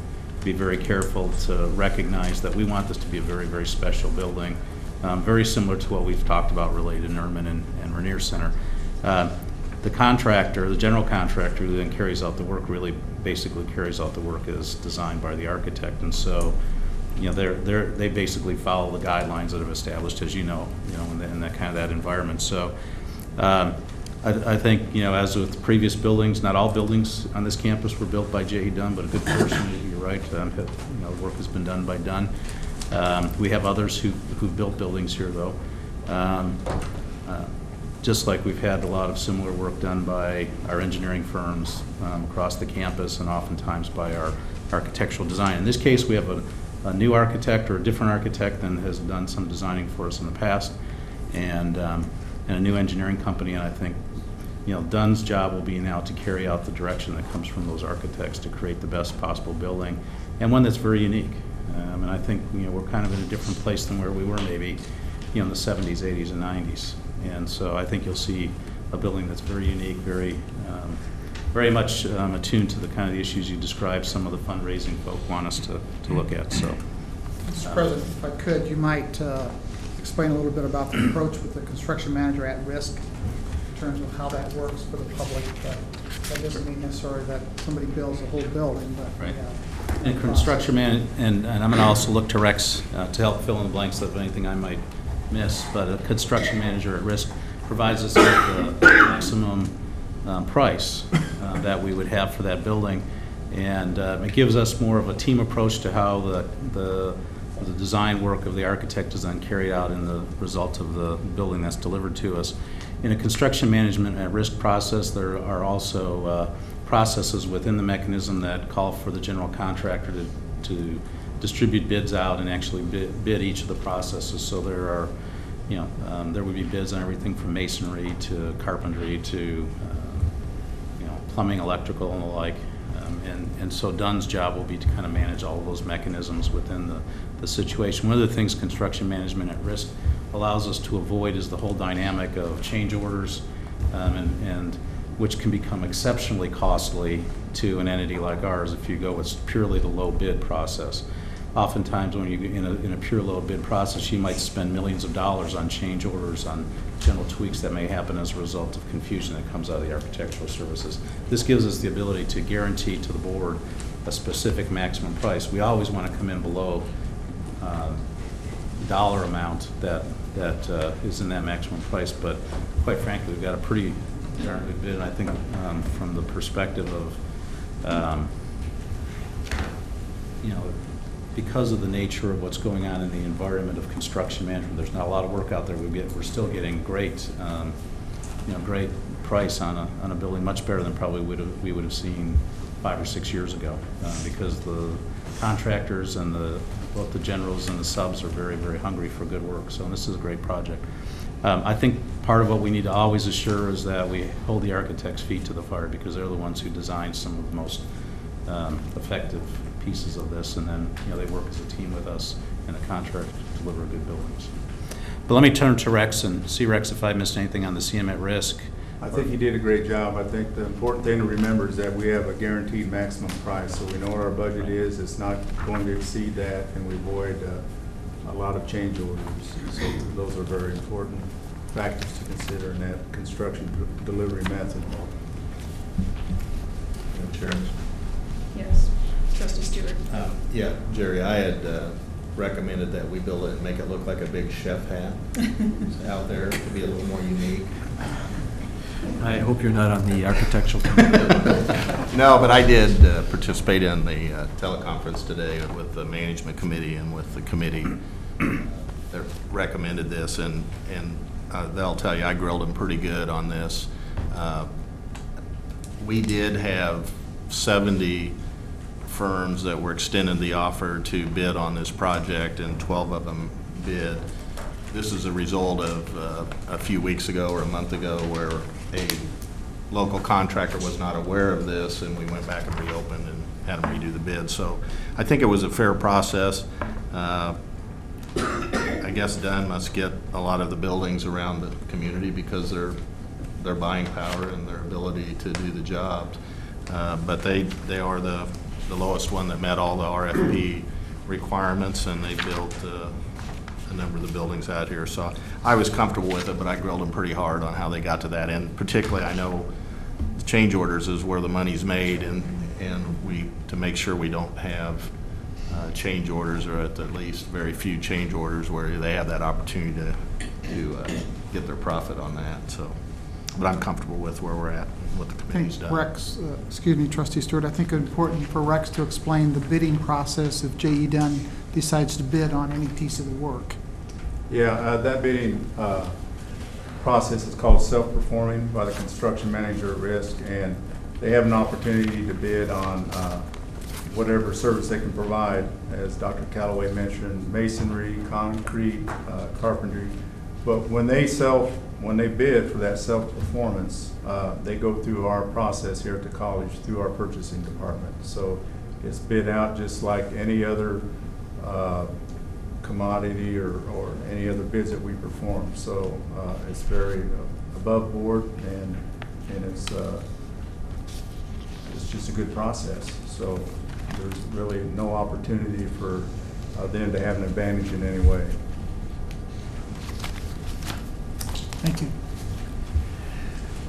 be very careful to recognize that we want this to be a very, very special building, very similar to what we've talked about related to Nerman and Rainier Center. The contractor, the general contractor who then carries out the work, really basically carries out the work as designed by the architect. And so, you know, they basically follow the guidelines that have established, as you know, in that kind of that environment. So I think, you know, as with previous buildings, not all buildings on this campus were built by J.E. Dunn, but a good portion, you're right, you know, the work has been done by Dunn. We have others who've built buildings here, though. Just like we've had a lot of similar work done by our engineering firms across the campus and oftentimes by our architectural design. In this case, we have a new architect or a different architect than has done some designing for us in the past, and a new engineering company. And I think, you know, Dunn's job will be now to carry out the direction that comes from those architects to create the best possible building, and one that's very unique. And I think, you know, we're kind of in a different place than where we were maybe, you know, in the 70s, 80s, and 90s. And so I think you'll see a building that's very unique, very much attuned to the kind of the issues you described, some of the fundraising folk want us to look at. So, Mr. President, if I could, you might explain a little bit about the approach with the construction manager at risk in terms of how that works for the public. That doesn't mean necessarily that somebody builds a whole building, but right. And construction man, and I'm going to also look to Rex to help fill in the blanks of anything I might miss, but a construction manager at risk provides us with the maximum price that we would have for that building, and it gives us more of a team approach to how the design work of the architect is then carried out in the result of the building that's delivered to us. In a construction management at risk process, there are also processes within the mechanism that call for the general contractor to distribute bids out and actually bid each of the processes. So there are, you know, there would be bids on everything from masonry to carpentry to, you know, plumbing, electrical, and the like. And so Dunn's job will be to kind of manage all of those mechanisms within the situation. One of the things construction management at risk allows us to avoid is the whole dynamic of change orders, and which can become exceptionally costly to an entity like ours if you go with purely the low bid process. Oftentimes when you in a pure low bid process, you might spend millions of dollars on change orders, on general tweaks that may happen as a result of confusion that comes out of the architectural services. This gives us the ability to guarantee to the board a specific maximum price. We always want to come in below dollar amount that is in that maximum price, but quite frankly, we've got a pretty darn good bid, and I think from the perspective of you know, because of the nature of what's going on in the environment of construction management, there's not a lot of work out there. We're still getting great, you know, great price on a building, much better than probably we would have seen 5 or 6 years ago, because the contractors and both the generals and the subs are very, very hungry for good work. So this is a great project. I think part of what we need to always assure is that we hold the architects' feet to the fire, because they're the ones who design some of the most effective pieces of this, and then, you know, they work as a team with us in a contract to deliver good buildings. But let me turn to Rex and see, Rex, if I missed anything on the CM at risk. I think you did a great job. I think the important thing to remember is that we have a guaranteed maximum price, so we know what our budget is. It's not going to exceed that, and we avoid a lot of change orders. So those are very important factors to consider in that construction delivery method. Chair. Yes. Trustee Stewart. Yeah, Jerry, I had recommended that we build it and make it look like a big chef hat out there to be a little more unique. I hope you're not on the architectural committee. No, but I did participate in the teleconference today with the management committee and with the committee that recommended this, and they'll tell you I grilled them pretty good on this. We did have 70 firms that were extending the offer to bid on this project, and 12 of them bid. This is a result of a few weeks ago or a month ago where a local contractor was not aware of this, and we went back and reopened and had them redo the bid. So I think it was a fair process. I guess Dunn must get a lot of the buildings around the community because their buying power and their ability to do the jobs. But they are the lowest one that met all the RFP requirements, and they built a number of the buildings out here. So I was comfortable with it, but I grilled them pretty hard on how they got to that. And particularly, I know the change orders is where the money's made, and we, to make sure we don't have change orders, or at least very few change orders where they have that opportunity to get their profit on that. So, but I'm comfortable with where we're at and what the committee's done. Rex, excuse me, Trustee Stewart, I think it's important for Rex to explain the bidding process if J.E. Dunn decides to bid on any piece of the work. Yeah, that bidding process is called self-performing by the construction manager at risk, and they have an opportunity to bid on whatever service they can provide, as Dr. Callaway mentioned, masonry, concrete, carpentry. But when they bid for that self-performance, they go through our process here at the college through our purchasing department. So it's bid out just like any other commodity or any other bids that we perform. So it's very above board, and it's just a good process. So there's really no opportunity for them to have an advantage in any way. Thank you.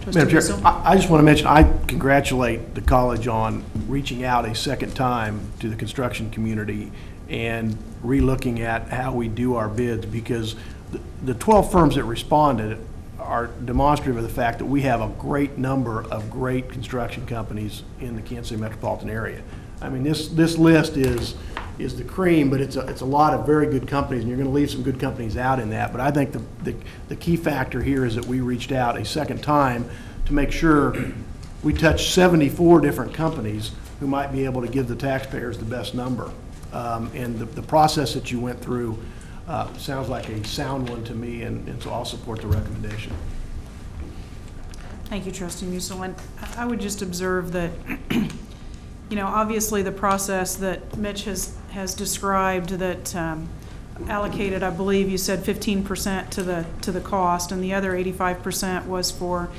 Madam Chair, I just want to mention, I congratulate the college on reaching out a second time to the construction community and relooking at how we do our bids, because the 12 firms that responded are demonstrative of the fact that we have a great number of great construction companies in the Kansas City metropolitan area. I mean, this list is the cream, but it's a lot of very good companies, and you're going to leave some good companies out in that. But I think the key factor here is that we reached out a second time to make sure we touch 74 different companies who might be able to give the taxpayers the best number. And the process that you went through sounds like a sound one to me, and so I'll support the recommendation. Thank you, Trustee Musil. And I would just observe that, you know, obviously the process that Mitch has described that allocated, I believe you said 15% to the cost, and the other 85% was for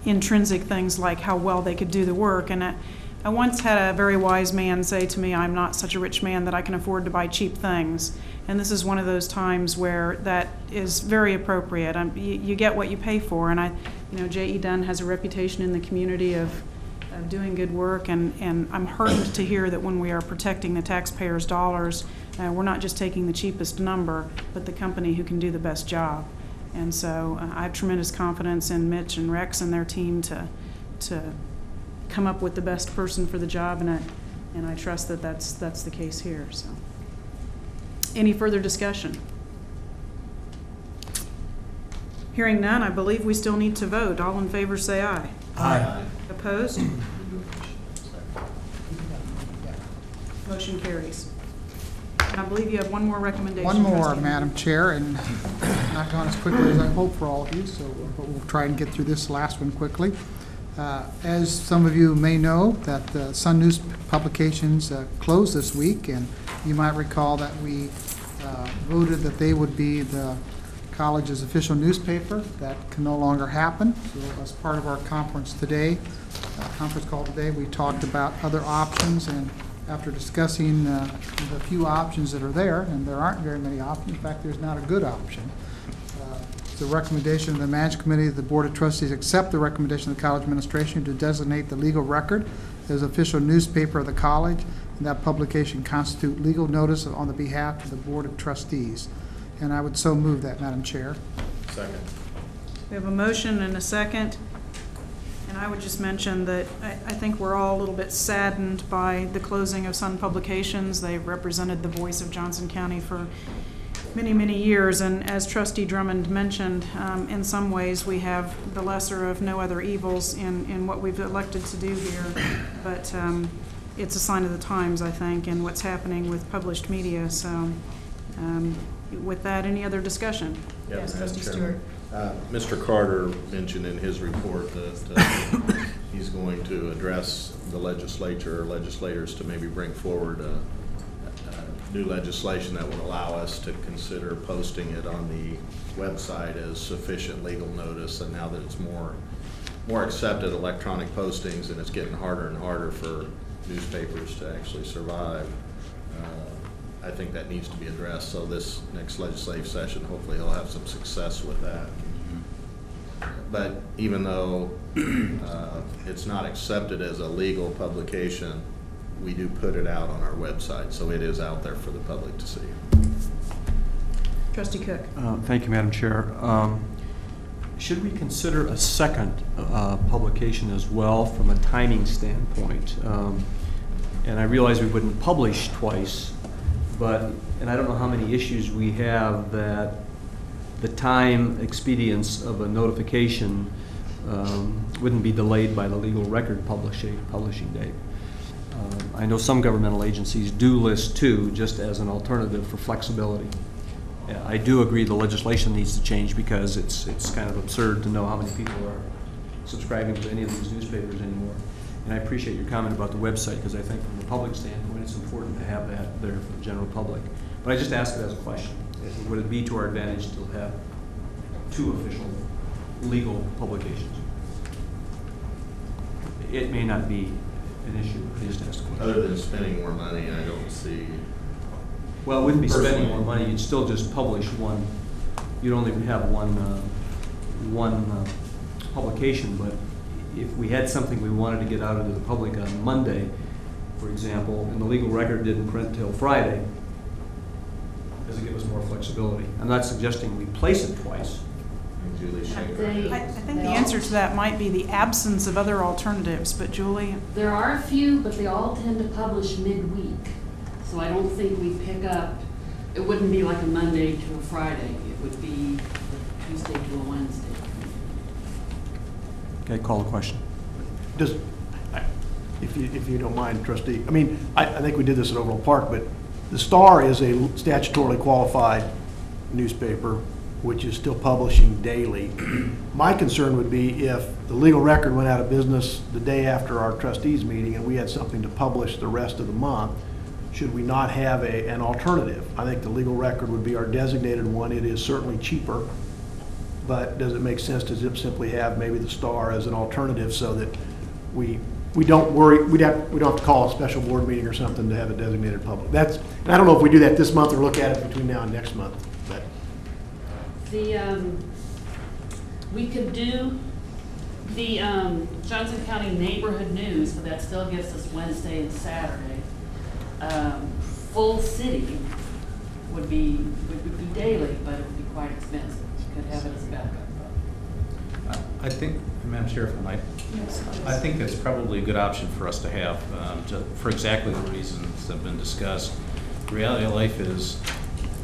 intrinsic things like how well they could do the work. And I once had a very wise man say to me, I'm not such a rich man that I can afford to buy cheap things. And this is one of those times where that is very appropriate. You get what you pay for. And J.E. Dunn has a reputation in the community of doing good work, and I'm heartened to hear that when we are protecting the taxpayers' dollars, we're not just taking the cheapest number, but the company who can do the best job. And so I have tremendous confidence in Mitch and Rex and their team to come up with the best person for the job, and I trust that that's the case here. So, any further discussion? Hearing none, I believe we still need to vote. All in favor say aye. Aye. Opposed? Motion carries. And I believe you have one more recommendation. One more, Trustee. Madam Chair, and not going as quickly as I hope for all of you, so but we'll try and get through this last one quickly. As some of you may know, that Sun News publications closed this week, and you might recall that we voted that they would be the college's official newspaper. That can no longer happen. So as part of our conference call today, we talked about other options, and after discussing the few options that are there, and there aren't very many options, in fact, there's not a good option. It's the recommendation of the Management Committee that the Board of Trustees accept the recommendation of the college administration to designate the legal record as official newspaper of the college, and that publication constitute legal notice on the behalf of the Board of Trustees. And I would so move that, Madam Chair. Second. We have a motion and a second. And I would just mention that I think we're all a little bit saddened by the closing of Sun Publications. They've represented the voice of Johnson County for many, many years, and as Trustee Drummond mentioned, in some ways, we have the lesser of no other evils in what we've elected to do here, but it's a sign of the times, I think, and what's happening with published media. So with that, any other discussion? Yeah, Yes, Madam Trustee Chairman. Stewart. Mr. Carter mentioned in his report that he's going to address the legislature or legislators to maybe bring forward new legislation that would allow us to consider posting it on the website as sufficient legal notice. And now that it's more accepted electronic postings, and it's getting harder and harder for newspapers to actually survive, I think that needs to be addressed. So this next legislative session, hopefully he'll have some success with that. But even though it's not accepted as a legal publication, we do put it out on our website, so it is out there for the public to see. Trustee Cook. Thank you, Madam Chair. Should we consider a second publication as well from a timing standpoint? And I realize we wouldn't publish twice, and I don't know how many issues we have that the time expedience of a notification wouldn't be delayed by the legal record publishing date. I know some governmental agencies do list two just as an alternative for flexibility. I do agree the legislation needs to change because it's kind of absurd to know how many people are subscribing to any of these newspapers anymore. And I appreciate your comment about the website, because I think from the public standpoint it's important to have that there for the general public. But I just ask it as a question. Would it be to our advantage to have two official legal publications? It may not be an issue. I just asked a question. Other than spending more money, I don't see. Well, it wouldn't be spending more money. You'd still just publish one. You'd only have one publication. But if we had something we wanted to get out into the public on Monday, for example, and the legal record didn't print till Friday, does it give us more flexibility? I'm not suggesting we place it twice. I think the answer to that might be the absence of other alternatives, but Julie? There are a few, but they all tend to publish midweek. So I don't think we pick up, it wouldn't be like a Monday to a Friday. It would be a Tuesday to a Wednesday. Okay, call the question. If you don't mind, Trustee, I mean, I think we did this at Overland Park, but the Star is a statutorily qualified newspaper, which is still publishing daily. My concern would be if the legal record went out of business the day after our trustees meeting and we had something to publish the rest of the month, should we not have an alternative? I think the legal record would be our designated one. It is certainly cheaper, but does it make sense to simply have maybe the Star as an alternative so that we don't worry, we don't have to call a special board meeting or something to have a designated public. And I don't know if we do that this month or look at it between now and next month. But We could do the Johnson County Neighborhood News, but that still gives us Wednesday and Saturday. Full City would be daily, but it would be quite expensive. You could have it as backup. I think, Madam Chair, if I might, I think that's probably a good option for us to have for exactly the reasons that have been discussed. The reality of life is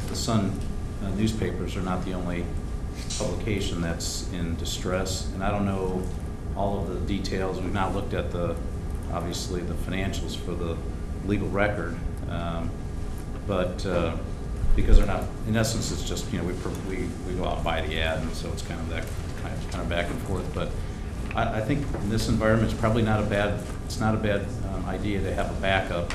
the Sun newspapers are not the only publication that's in distress, and I don't know all of the details. We've not looked at obviously the financials for the legal record, but because they're not, in essence, it's just, we go out and buy the ad, and so it's kind of that kind of back and forth. But I think in this environment, it's probably not a bad idea to have a backup,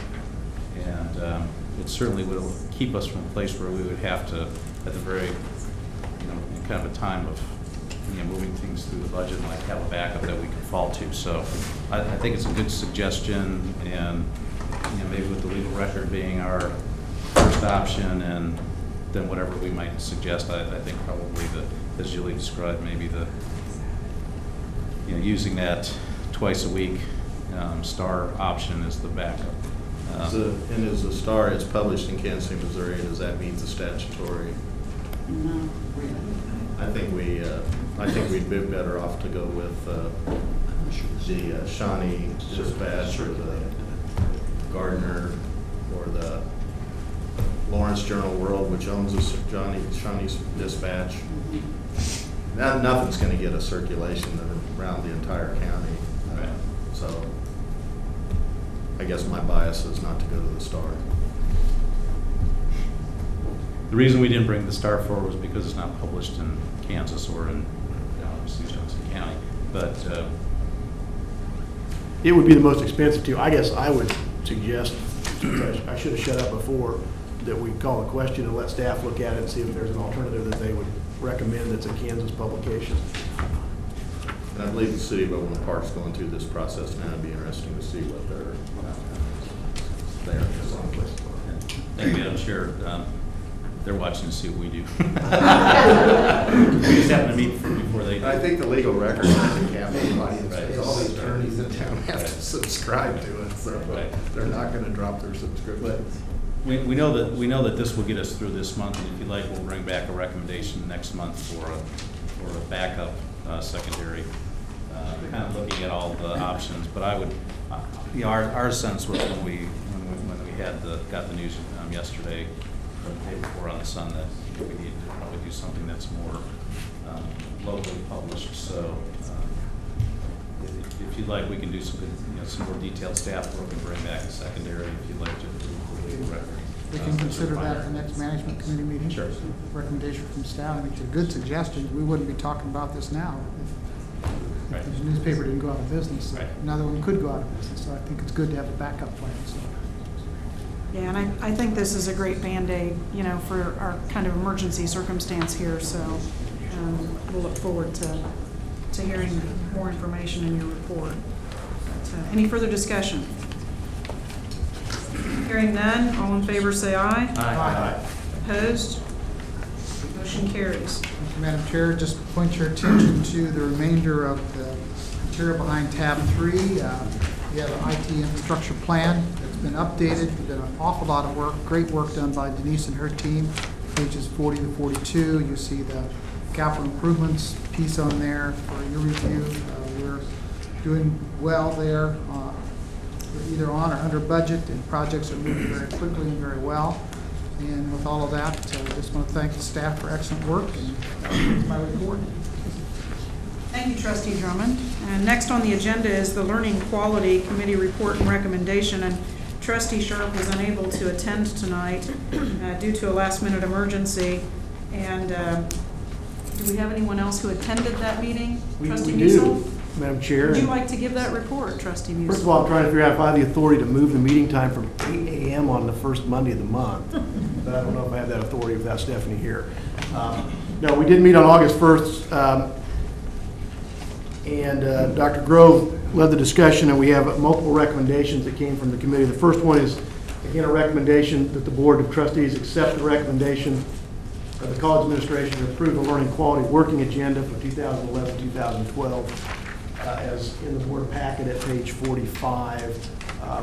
and it certainly will keep us from a place where we would have to, at the very, in kind of a time of moving things through the budget, like have a backup that we can fall to. So I think it's a good suggestion, and maybe with the legal record being our first option, and then whatever we might suggest, I think probably as Julie described, maybe using that twice a week Star option as the backup. And as the Star, it's published in Kansas City, Missouri. Does that mean the statutory? No. I think we'd be better off to go with the Shawnee Dispatch or the Gardner or the Lawrence Journal World, which owns the Shawnee's Dispatch. Nothing's going to get a circulation around the entire county. So I guess my bias is not to go to the Star. The reason we didn't bring the Star forward was because it's not published in Kansas or in obviously Johnson County. But It would be the most expensive too. I guess I would suggest, I should have shut up before, that we call a question and let staff look at it and see if there's an alternative that they would recommend that's a Kansas publication. And I believe the city of Overland Park's going through this process now. It'd be interesting to see what they're Thank you, Madam Chair. They're watching to see what we do. We just happen to meet before they do. I think the legal record has a campaign audience. All the attorneys in town have to subscribe to it, so they're not going to drop their subscription. We know that this will get us through this month, and if you'd like, we'll bring back a recommendation next month for a backup secondary, kind of looking at all the options. But I would, our sense was when we got the news yesterday, or the day before on the Sun, that we need to probably do something that's more locally published. So if you'd like, we can do some more detailed staff work and bring back a secondary if you'd like to. We can consider that at the next management committee meeting. Sure. Recommendation from staff. I think it's a good suggestion. We wouldn't be talking about this now if the newspaper didn't go out of business. Another one could go out of business. So I think it's good to have a backup plan. So. Yeah, and I think this is a great Band-Aid, for our kind of emergency circumstance here. So we'll look forward to hearing more information in your report. But, any further discussion? Hearing none, all in favor say aye. Aye. Opposed? Motion carries. Thank you, Madam Chair. Just point your attention to the remainder of the material behind tab 3. You have an IT infrastructure plan that's been updated. There's been an awful lot of work, great work done by Denise and her team. Pages 40 to 42, you see the capital improvements piece on there for your review. We're doing well there. We're either on or under budget, and projects are moving very quickly and very well. And with all of that, I just want to thank the staff for excellent work, and that's my report. Thank you, Trustee Drummond. And next on the agenda is the Learning Quality Committee report and recommendation. And Trustee Sharp was unable to attend tonight due to a last-minute emergency. And do we have anyone else who attended that meeting? Trustee Musil? Madam Chair. Would you like to give that report, Trustee Musil? First of all, I'm trying to figure out if I have the authority to move the meeting time from 8 a.m. on the first Monday of the month. But I don't know if I have that authority without Stephanie here. No, we did meet on August 1st, and Dr. Grove led the discussion, and we have multiple recommendations that came from the committee. The first one is, again, a recommendation that the Board of Trustees accept the recommendation of the college administration to approve the learning quality working agenda for 2011-2012. As in the board packet at page 45,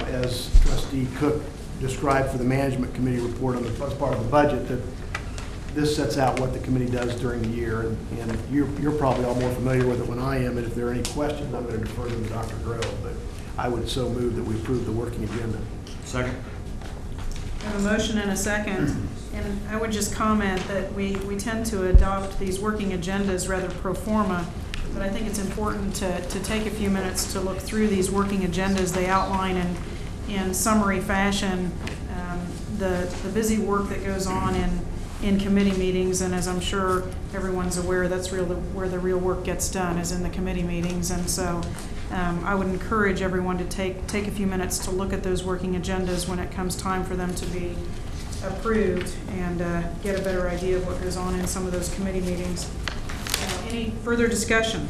as Trustee Cook described for the management committee report on as part of the budget, that this sets out what the committee does during the year, and you're probably all more familiar with it than I am, and if there are any questions, I'm going to defer to Dr. Grove, but I would so move that we approve the working agenda. Second. I have a motion and a second, and I would just comment that we tend to adopt these working agendas rather pro forma, but I think it's important to take a few minutes to look through these working agendas. They outline in summary fashion the busy work that goes on in committee meetings, and as I'm sure everyone's aware, that's where the real work gets done, is in the committee meetings. And so I would encourage everyone to take a few minutes to look at those working agendas when it comes time for them to be approved, and get a better idea of what goes on in some of those committee meetings. Any further discussion?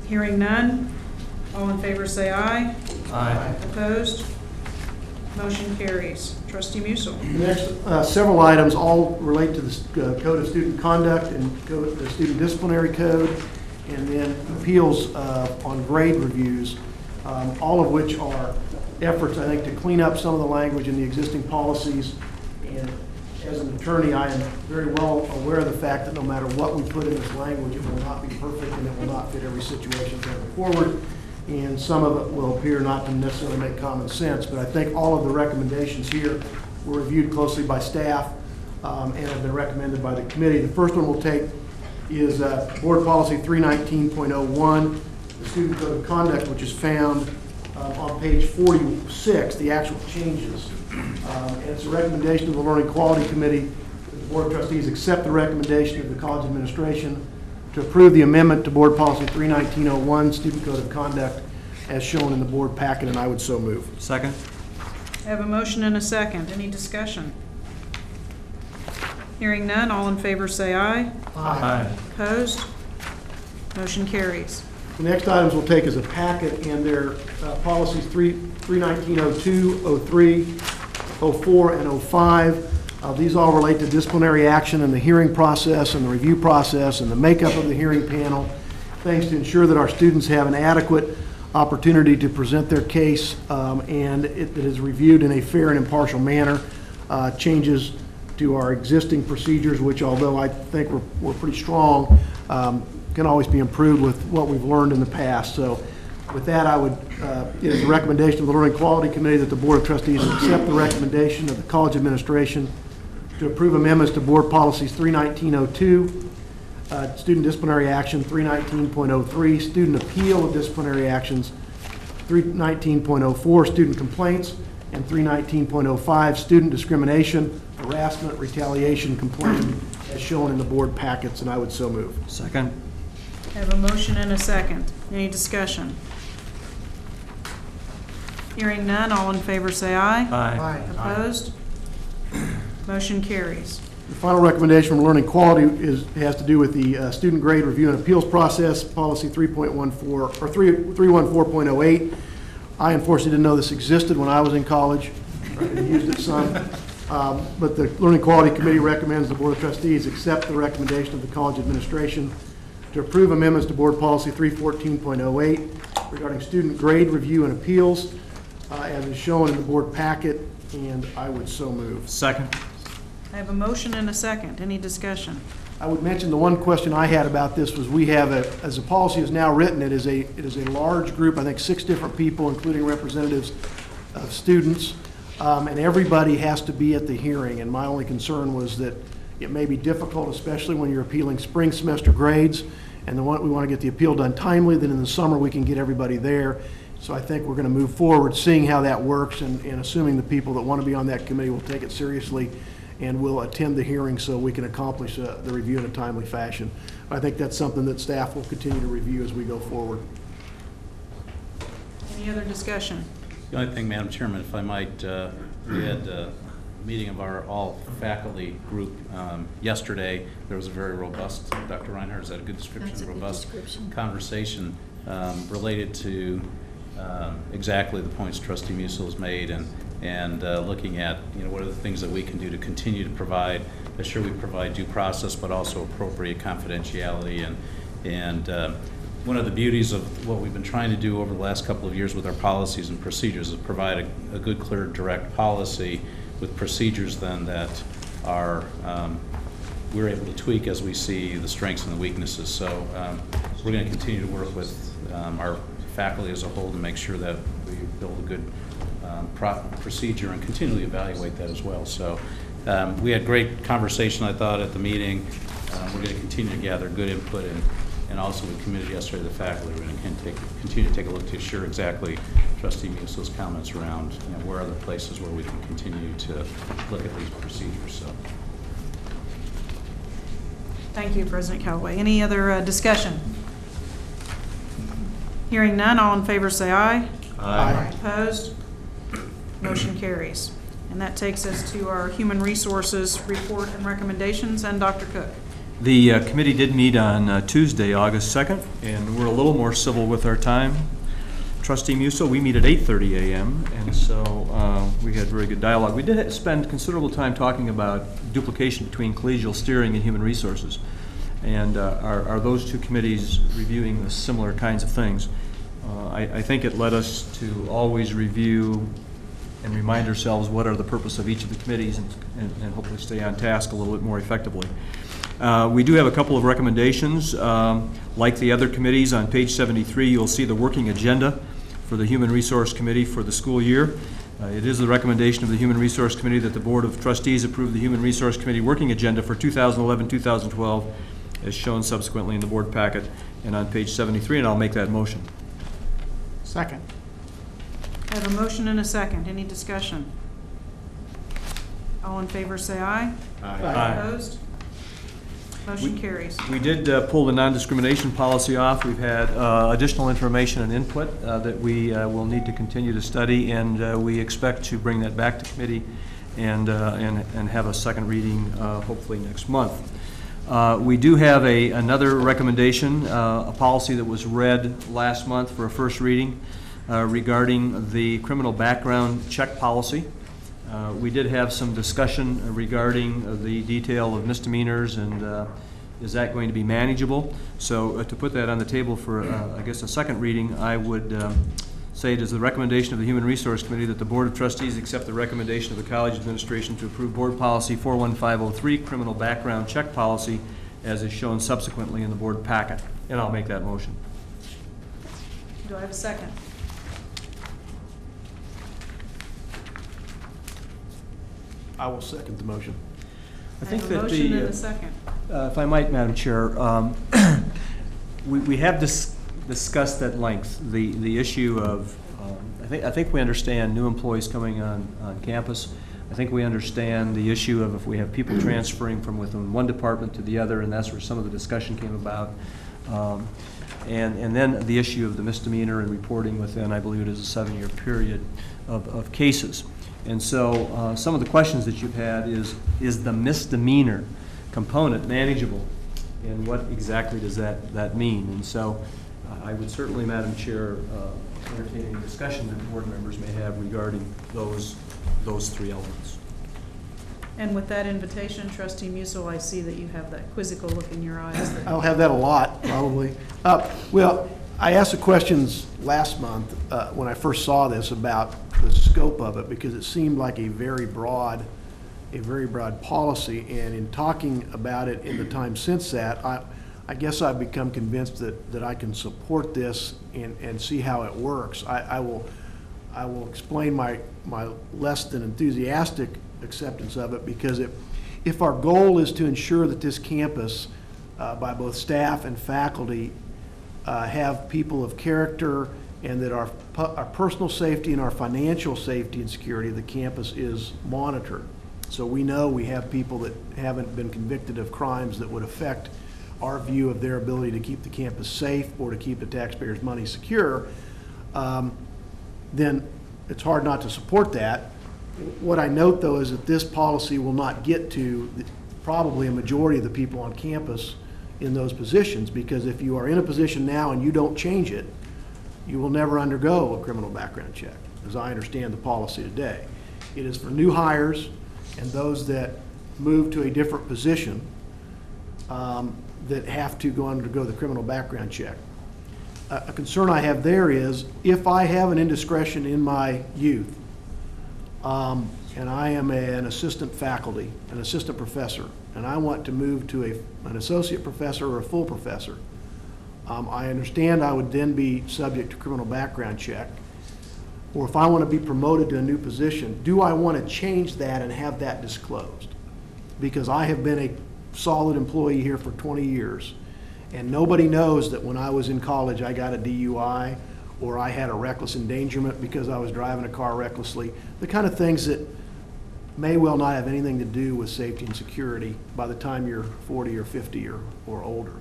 Hearing none, all in favor say aye. Aye. Opposed? Motion carries. Trustee Musil. The next several items all relate to the Code of Student Conduct and the Student Disciplinary Code, and then appeals on grade reviews, all of which are efforts, I think, to clean up some of the language in the existing policies. And as an attorney, I am very well aware of the fact that no matter what we put in this language, it will not be perfect and it will not fit every situation going forward. And some of it will appear not to necessarily make common sense, but I think all of the recommendations here were reviewed closely by staff and have been recommended by the committee. The first one we'll take is Board Policy 319.01, the Student Code of Conduct, which is found on page 46, the actual changes. And it's a recommendation of the Learning Quality Committee that the Board of Trustees accept the recommendation of the college administration to approve the amendment to Board Policy 319.01, Student Code of Conduct, as shown in the board packet, and I would so move. Second. I have a motion and a second. Any discussion? Hearing none, all in favor say aye. Aye. Opposed? Motion carries. The next items we'll take as a packet, and they're policies 319.02, 03, 04, and 05. These all relate to disciplinary action and the hearing process and the review process and the makeup of the hearing panel, things to ensure that our students have an adequate opportunity to present their case and it is reviewed in a fair and impartial manner. Changes to our existing procedures, which although I think we're pretty strong, can always be improved with what we've learned in the past. So with that, I would, it is the recommendation of the Learning Quality Committee that the Board of Trustees accept the recommendation of the college administration to approve amendments to Board Policies 319.02, Student Disciplinary Action 319.03, Student Appeal of Disciplinary Actions 319.04, Student Complaints, and 319.05, Student Discrimination, Harassment, Retaliation Complaint, as shown in the board packets, and I would so move. Second. I have a motion and a second. Any discussion? Hearing none, all in favor say aye. Aye. Opposed? Motion carries. The final recommendation from Learning Quality has to do with the student grade review and appeals process, policy 3.14 or 314.08. I unfortunately didn't know this existed when I was in college. I used it some. But the Learning Quality Committee recommends the Board of Trustees accept the recommendation of the college administration to approve amendments to Board Policy 314.08 regarding student grade review and appeals, as is shown in the board packet, and I would so move. Second. I have a motion and a second. Any discussion? I would mention the one question I had about this was we have as the policy is now written, it is a large group, I think 6 different people, including representatives of students, and everybody has to be at the hearing. And my only concern was that it may be difficult, especially when you're appealing spring semester grades, and we want to get the appeal done timely. Then in the summer we can get everybody there. So I think we're going to move forward, seeing how that works, and assuming the people that want to be on that committee will take it seriously and will attend the hearing so we can accomplish the review in a timely fashion. I think that's something that staff will continue to review as we go forward. Any other discussion? The only thing, Madam Chairman, if I might, we had a meeting of our all faculty group yesterday. There was a very robust, Dr. Reinhardt, is that a good description? That's a good description. Conversation related to exactly the points Trustee Musil has made, and looking at, what are the things that we can do to continue to provide, assure we provide due process, but also appropriate confidentiality. And one of the beauties of what we've been trying to do over the last couple of years with our policies and procedures is provide a good, clear, direct policy with procedures then that are we're able to tweak as we see the strengths and the weaknesses. So we're going to continue to work with our faculty as a whole to make sure that we build a good procedure and continually evaluate that as well. So we had great conversation, I thought, at the meeting. We're going to continue to gather good input, and also we committed yesterday to the faculty. We're going to continue to take a look to assure exactly Trustee Musil's comments around where are the places where we can continue to look at these procedures. So. Thank you, President Callaway. Any other discussion? Hearing none, all in favor say aye. Aye. Opposed? Motion carries. And that takes us to our Human Resources report and recommendations, and Dr. Cook. The committee did meet on Tuesday, August 2nd, and we're a little more civil with our time. Trustee Musil, we meet at 8:30 a.m., and so we had very good dialogue. We did spend considerable time talking about duplication between collegial steering and human resources, and are those two committees reviewing the similar kinds of things. I think it led us to always review and remind ourselves what are the purpose of each of the committees, and hopefully stay on task a little bit more effectively. We do have a couple of recommendations. Like the other committees, on page 73 you'll see the working agenda for the Human Resource Committee for the school year. It is the recommendation of the Human Resource Committee that the Board of Trustees approve the Human Resource Committee working agenda for 2011-2012 as shown subsequently in the board packet and on page 73, and I'll make that motion. Second. I have a motion and a second. Any discussion? All in favor say aye. Aye. Opposed? Motion carries. We did pull the non-discrimination policy off. We've had additional information and input that we will need to continue to study, and we expect to bring that back to committee and have a second reading hopefully next month. We do have another recommendation, a policy that was read last month for a first reading regarding the criminal background check policy. We did have some discussion regarding the detail of misdemeanors and is that going to be manageable. So to put that on the table for, I guess, a second reading, I would say it is the recommendation of the Human Resource Committee that the Board of Trustees accept the recommendation of the college administration to approve Board Policy 41503, criminal background check policy, as is shown subsequently in the board packet. And I'll make that motion. Do I have a second? I will second the motion. I have a motion and a second. If I might, Madam Chair, we have discussed at length the issue of, I think we understand new employees coming on campus. I think we understand the issue of if we have people transferring from within one department to the other, and that's where some of the discussion came about. And then the issue of the misdemeanor and reporting within, I believe it is a 7-year period of cases. And so some of the questions that you've had is the misdemeanor component manageable? And what exactly does that mean? And so I would certainly, Madam Chair, entertain any discussion that board members may have regarding those three elements. And with that invitation, Trustee Musil, I see that you have that quizzical look in your eyes. I'll have that a lot, probably. Well, I asked the questions last month when I first saw this about the scope of it, because it seemed like a very broad policy. And in talking about it in the time since that, I guess I've become convinced that I can support this and see how it works. I will explain my less than enthusiastic acceptance of it, because if our goal is to ensure that this campus, by both staff and faculty, have people of character, and that our personal safety and our financial safety and security of the campus is monitored. So we know we have people that haven't been convicted of crimes that would affect our view of their ability to keep the campus safe or to keep the taxpayers' money secure, then it's hard not to support that. What I note, though, is that this policy will not get to probably a majority of the people on campus in those positions, because if you are in a position now and you don't change it, you will never undergo a criminal background check, as I understand the policy today. It is for new hires and those that move to a different position that have to undergo the criminal background check. A concern I have there is, if I have an indiscretion in my youth, and I am an assistant faculty, an assistant professor, and I want to move to an associate professor or a full professor, I understand I would then be subject to criminal background check. Or if I want to be promoted to a new position, do I want to change that and have that disclosed? Because I have been a solid employee here for 20 years, and nobody knows that when I was in college I got a DUI, or I had a reckless endangerment because I was driving a car recklessly, the kind of things that may well not have anything to do with safety and security by the time you're 40 or 50 or older.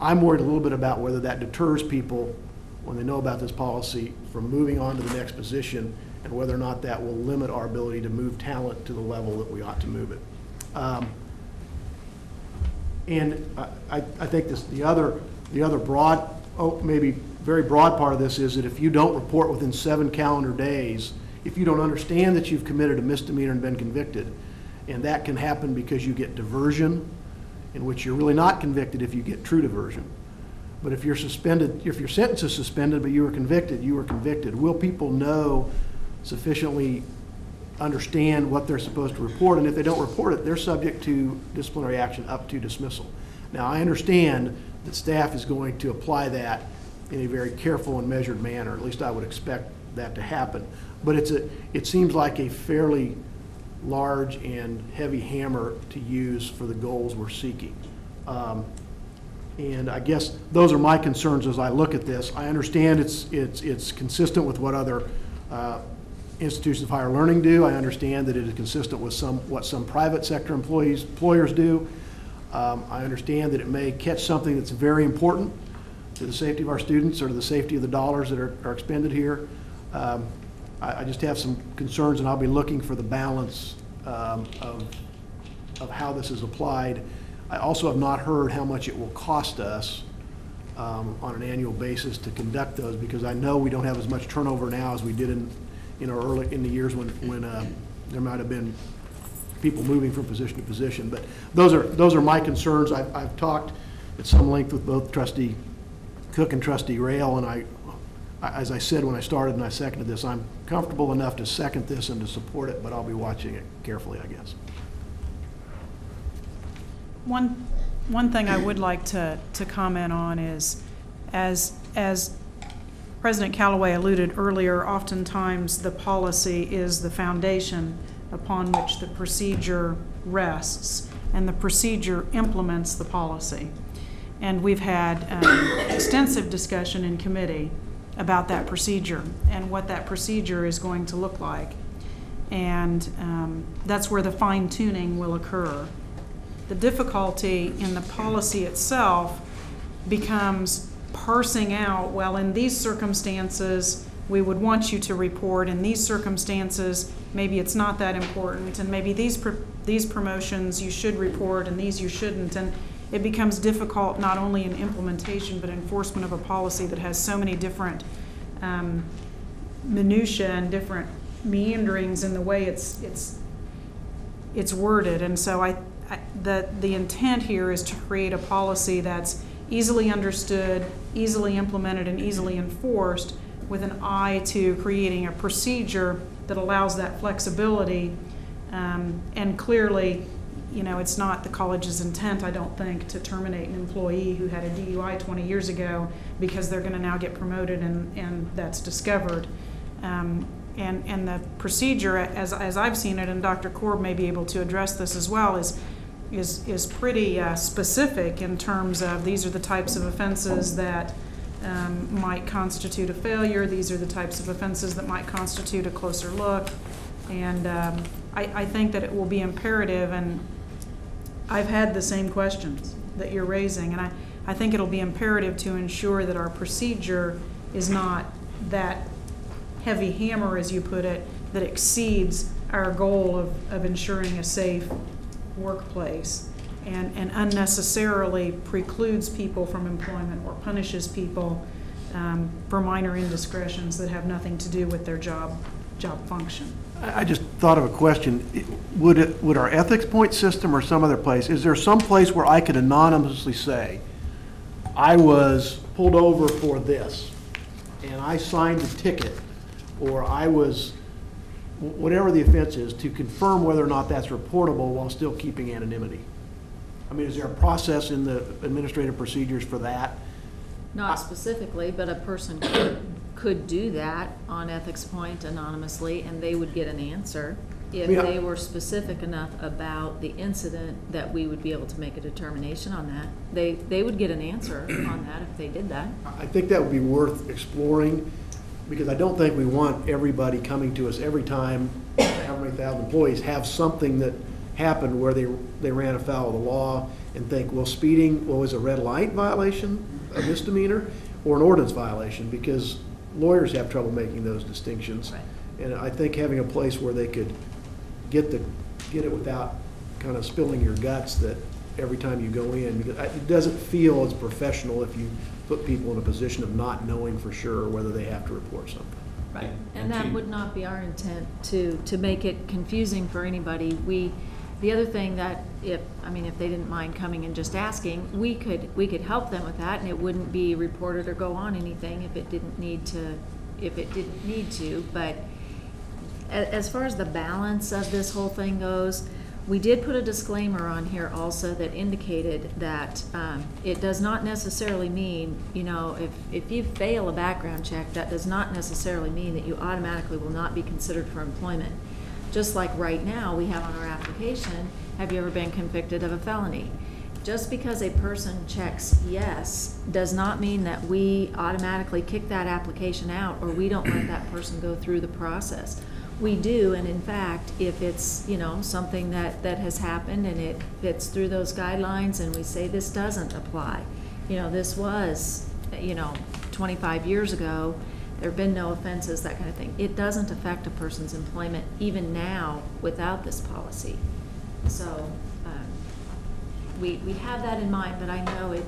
I'm worried a little bit about whether that deters people when they know about this policy from moving on to the next position, and whether or not that will limit our ability to move talent to the level that we ought to move it. And I think the other broad, maybe very broad part of this is that if you don't report within 7 calendar days, if you don't understand that you've committed a misdemeanor and been convicted, and that can happen because you get diversion, in which you're really not convicted if you get true diversion. But if you're suspended, if your sentence is suspended but you were convicted, you were convicted. Will people know sufficiently understand what they're supposed to report? And if they don't report it, they're subject to disciplinary action up to dismissal. Now, I understand that staff is going to apply that in a very careful and measured manner. At least I would expect that to happen. But it seems like a fairly large and heavy hammer to use for the goals we're seeking. And I guess those are my concerns as I look at this. I understand it's consistent with what other institutions of higher learning do. I understand that it is consistent with what some private sector employers do. I understand that it may catch something that's very important to the safety of our students or to the safety of the dollars that are expended here. I just have some concerns, and I'll be looking for the balance of how this is applied. I also have not heard how much it will cost us on an annual basis to conduct those, because I know we don't have as much turnover now as we did in the years when there might have been people moving from position to position. But those are my concerns. I've talked at some length with both Trustee Cook and Trustee Rail, and as I said when I started and I seconded this, I'm comfortable enough to second this and to support it, but I'll be watching it carefully, I guess. One thing I would like to comment on is, as President Callaway alluded earlier, oftentimes the policy is the foundation upon which the procedure rests, and the procedure implements the policy. And we've had extensive discussion in committee about that procedure and what that procedure is going to look like. And that's where the fine-tuning will occur. The difficulty in the policy itself becomes parsing out, well, in these circumstances, we would want you to report. In these circumstances, maybe it's not that important, and maybe these promotions you should report and these you shouldn't. And it becomes difficult not only in implementation but enforcement of a policy that has so many different minutiae and different meanderings in the way it's worded. And so the intent here is to create a policy that's easily understood, easily implemented, and easily enforced, with an eye to creating a procedure that allows that flexibility. And clearly, it's not the college's intent, I don't think, to terminate an employee who had a DUI 20 years ago because they're going to now get promoted and that's discovered. And the procedure, as I've seen it, and Dr. Korb may be able to address this as well, is pretty specific in terms of these are the types of offenses that might constitute a failure. These are the types of offenses that might constitute a closer look. And I think that it will be imperative, and I've had the same questions that you're raising, and I think it'll be imperative to ensure that our procedure is not that heavy hammer, as you put it, that exceeds our goal of ensuring a safe workplace and unnecessarily precludes people from employment or punishes people for minor indiscretions that have nothing to do with their job function. I just thought of a question. Would our ethics point system or some other place, is there some place where I could anonymously say, I was pulled over for this, and I signed the ticket, or I was, whatever the offense is, to confirm whether or not that's reportable while still keeping anonymity? I mean, is there a process in the administrative procedures for that? Not specifically, but a person could do that on Ethics Point anonymously, and they would get an answer if they were specific enough about the incident that we would be able to make a determination on that. They would get an answer on that if they did that. I think that would be worth exploring, because I don't think we want everybody coming to us every time, however many thousand employees have something that happened where they ran afoul of the law and think, well, speeding, was a red light violation, a misdemeanor, or an ordinance violation, because lawyers have trouble making those distinctions. Right. And I think having a place where they could get it without kind of spilling your guts that every time you go in, because it doesn't feel as professional if you put people in a position of not knowing for sure whether they have to report something. Right, and that would not be our intent to make it confusing for anybody. The other thing that if they didn't mind coming and just asking, we could help them with that, and it wouldn't be reported or go on anything if it didn't need to. But as far as the balance of this whole thing goes, We did put a disclaimer on here also that indicated that it does not necessarily mean, you know, if you fail a background check, that does not necessarily mean that you automatically will not be considered for employment. Just like right now, we have on our application, have you ever been convicted of a felony? Just because a person checks yes does not mean that we automatically kick that application out or we don't let that person go through the process. We do, and in fact, if it's, you know, something that has happened and it fits through those guidelines and we say this doesn't apply, you know, this was, you know, 25 years ago, there have been no offenses, that kind of thing. It doesn't affect a person's employment even now without this policy. So we have that in mind, but I know it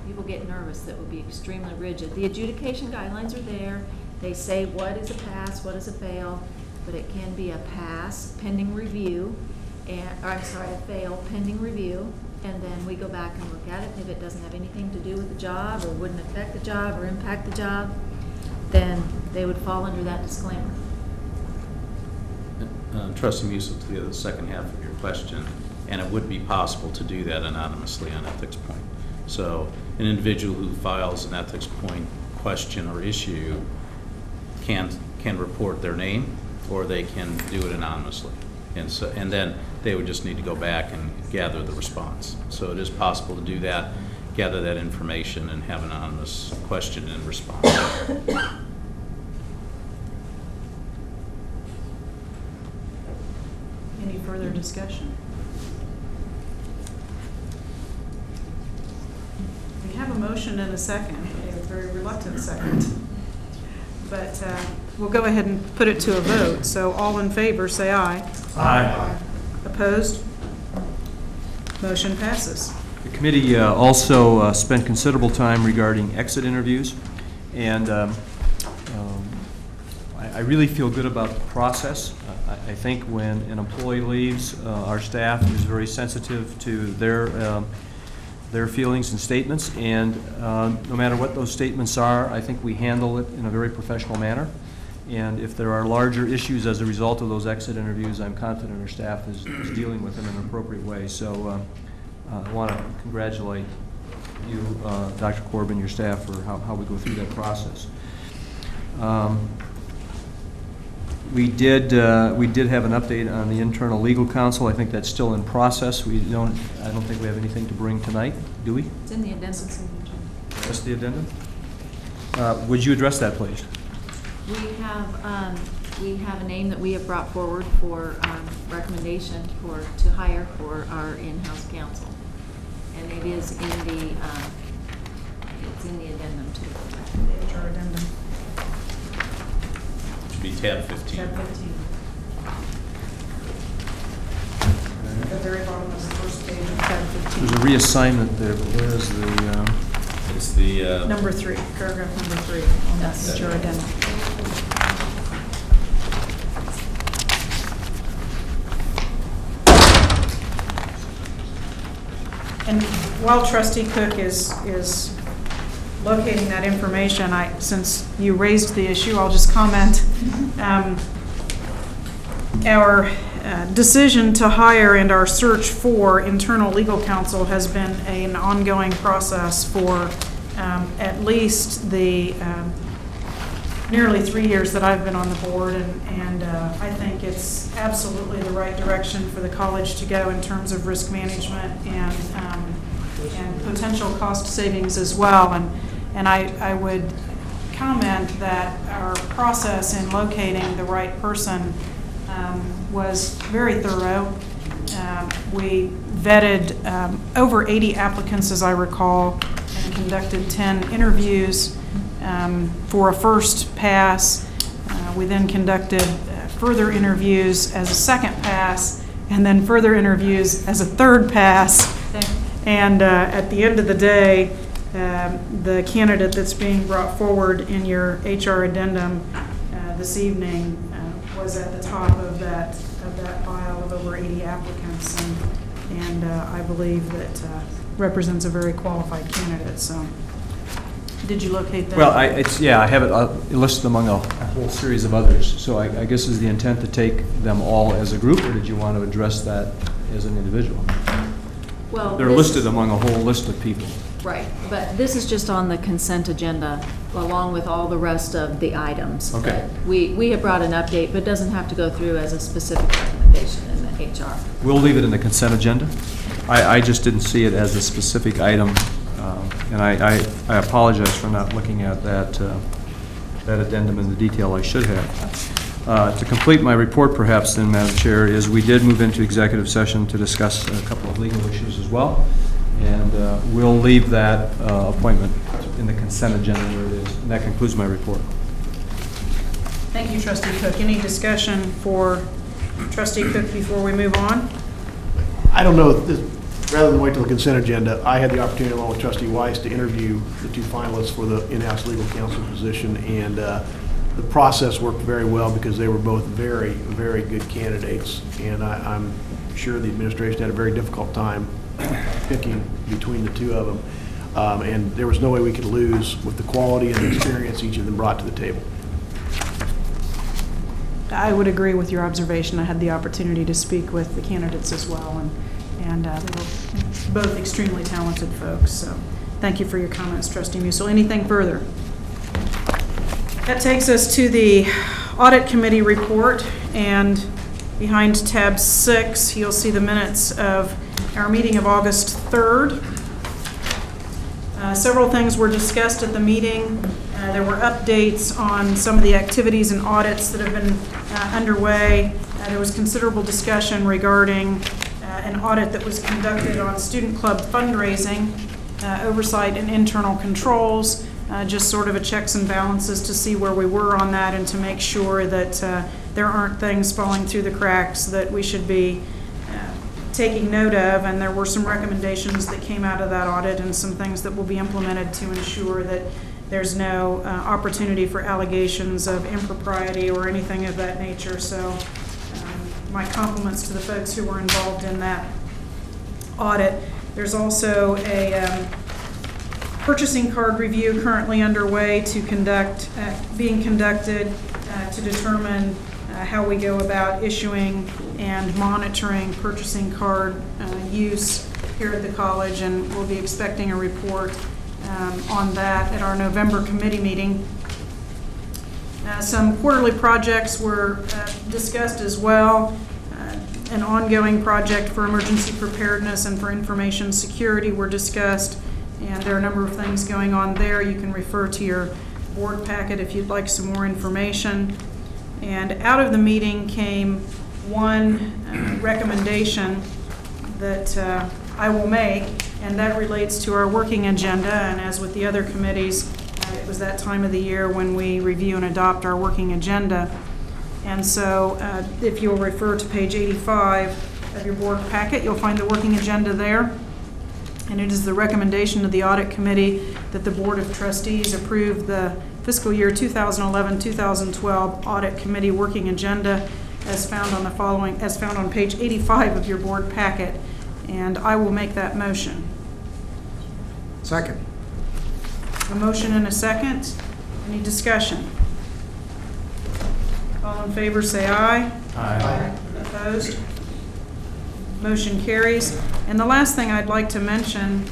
people get nervous that it would be extremely rigid. The adjudication guidelines are there. They say what is a pass, what is a fail, but it can be a pass pending review, or I'm sorry, a fail pending review, and then we go back and look at it. If it doesn't have anything to do with the job or wouldn't affect the job or impact the job, then they would fall under that disclaimer. Trustee Musil, to the second half of your question, and it would be possible to do that anonymously on Ethics Point. So an individual who files an Ethics Point question or issue can report their name, or they can do it anonymously, and then they would just need to go back and gather the response. So it is possible to do that, gather that information, and have an anonymous question and response. Any further discussion? We have a motion and a second, a very reluctant second. But we'll go ahead and put it to a vote. So all in favor, say aye. Aye. Opposed? Motion passes. The committee also spent considerable time regarding exit interviews, and I really feel good about the process. I think when an employee leaves, our staff is very sensitive to their feelings and statements, and no matter what those statements are, I think we handle it in a very professional manner. And if there are larger issues as a result of those exit interviews, I'm confident our staff is dealing with them in an appropriate way. So I want to congratulate you, Dr. Corbin, your staff, for how we go through that process. We did have an update on the internal legal counsel. I think that's still in process. I don't think we have anything to bring tonight, do we? It's in the addendum. That's the addendum? Would you address that, please? We have a name that we have brought forward for recommendation to hire for our in-house counsel, and it is in the it's in the addendum too. The HR addendum. Should be tab 15. Tab 15. At the very bottom of the first page of tab 15. There's a reassignment there, but where is the? It's the number 3, paragraph number 3 on that HR addendum. And while Trustee Cook is locating that information, since you raised the issue, I'll just comment. Our decision to hire and our search for internal legal counsel has been an ongoing process for at least the nearly 3 years that I've been on the board, and I think it's absolutely the right direction for the college to go in terms of risk management and potential cost savings as well. And I would comment that our process in locating the right person was very thorough. We vetted over 80 applicants, as I recall, and conducted 10 interviews for a first pass. We then conducted further interviews as a second pass, and then further interviews as a third pass. And at the end of the day, the candidate that's being brought forward in your HR addendum this evening was at the top of that pile of over 80 applicants, and I believe that represents a very qualified candidate. So did you locate that? Well, I have it listed among a whole series of others. So I guess is the intent to take them all as a group, or did you want to address that as an individual? Well, They're listed among a whole list of people. Right, but this is just on the consent agenda, along with all the rest of the items. Okay. We have brought an update, but it doesn't have to go through as a specific recommendation in the HR. We'll leave it in the consent agenda. I just didn't see it as a specific item, and I apologize for not looking at that addendum in the detail I should have. To complete my report, perhaps, then, Madam Chair, is we did move into executive session to discuss a couple of legal issues as well, and we'll leave that appointment in the consent agenda where it is. And that concludes my report. Thank you, Trustee Cook. Any discussion for Trustee Cook before we move on? I don't know, rather than wait till the consent agenda, I had the opportunity along with Trustee Weiss to interview the 2 finalists for the in-house legal counsel position, and the process worked very well because they were both very, very good candidates, and I'm sure the administration had a very difficult time picking between the 2 of them, and there was no way we could lose with the quality and the experience each of them brought to the table. I would agree with your observation. I had the opportunity to speak with the candidates as well, and they were both extremely talented folks. So thank you for your comments, Trustee Musil. Anything further? That takes us to the Audit Committee report, and behind tab 6, you'll see the minutes of our meeting of August 3rd. Several things were discussed at the meeting. There were updates on some of the activities and audits that have been underway. There was considerable discussion regarding an audit that was conducted on student club fundraising, oversight and internal controls, just sort of a checks and balances to see where we were on that and to make sure that there aren't things falling through the cracks that we should be taking note of. And there were some recommendations that came out of that audit and some things that will be implemented to ensure that there's no opportunity for allegations of impropriety or anything of that nature. So my compliments to the folks who were involved in that audit. There's also a purchasing card review currently underway to being conducted to determine how we go about issuing and monitoring purchasing card use here at the college, and we'll be expecting a report on that at our November committee meeting. Some quarterly projects were discussed as well. An ongoing project for emergency preparedness and for information security were discussed, and there are a number of things going on there. You can refer to your board packet if you'd like some more information. And out of the meeting came one recommendation that I will make, and that relates to our working agenda. And as with the other committees, it was that time of the year when we review and adopt our working agenda. And so if you'll refer to page 85 of your board packet, you'll find the working agenda there. And it is the recommendation of the Audit Committee that the Board of Trustees approve the fiscal year 2011-2012 Audit Committee working agenda as found on page 85 of your board packet. And I will make that motion. Second. A motion and a second. Any discussion? All in favor say aye. Aye. Opposed? Motion carries. And the last thing I'd like to mention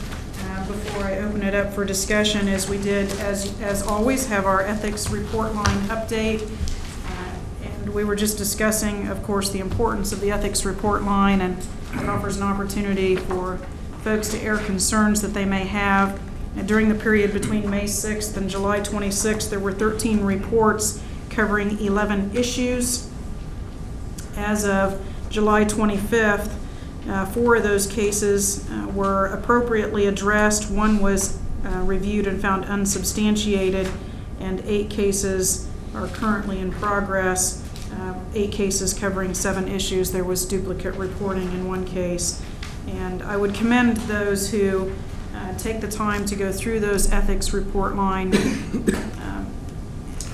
before I open it up for discussion is we did, as always, have our ethics report line update. And we were just discussing, of course, the importance of the ethics report line, and it offers an opportunity for folks to air concerns that they may have. And during the period between May 6th and July 26th, there were 13 reports covering 11 issues. As of July 25th, 4 of those cases were appropriately addressed. 1 was reviewed and found unsubstantiated, and 8 cases are currently in progress. 8 cases covering 7 issues. There was duplicate reporting in 1 case. And I would commend those who take the time to go through those ethics report line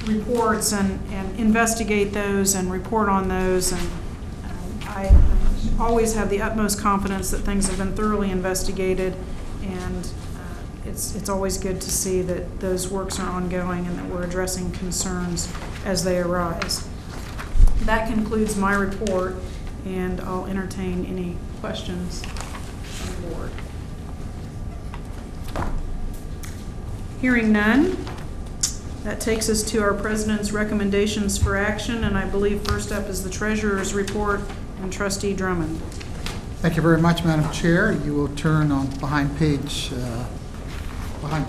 reports and investigate those and report on those. And I always have the utmost confidence that things have been thoroughly investigated, and it's always good to see that those works are ongoing and that we're addressing concerns as they arise. That concludes my report, and I'll entertain any questions from the board. Hearing none, that takes us to our president's recommendations for action, and I believe first up is the treasurer's report and Trustee Drummond. Thank you very much, Madam Chair. You will turn on behind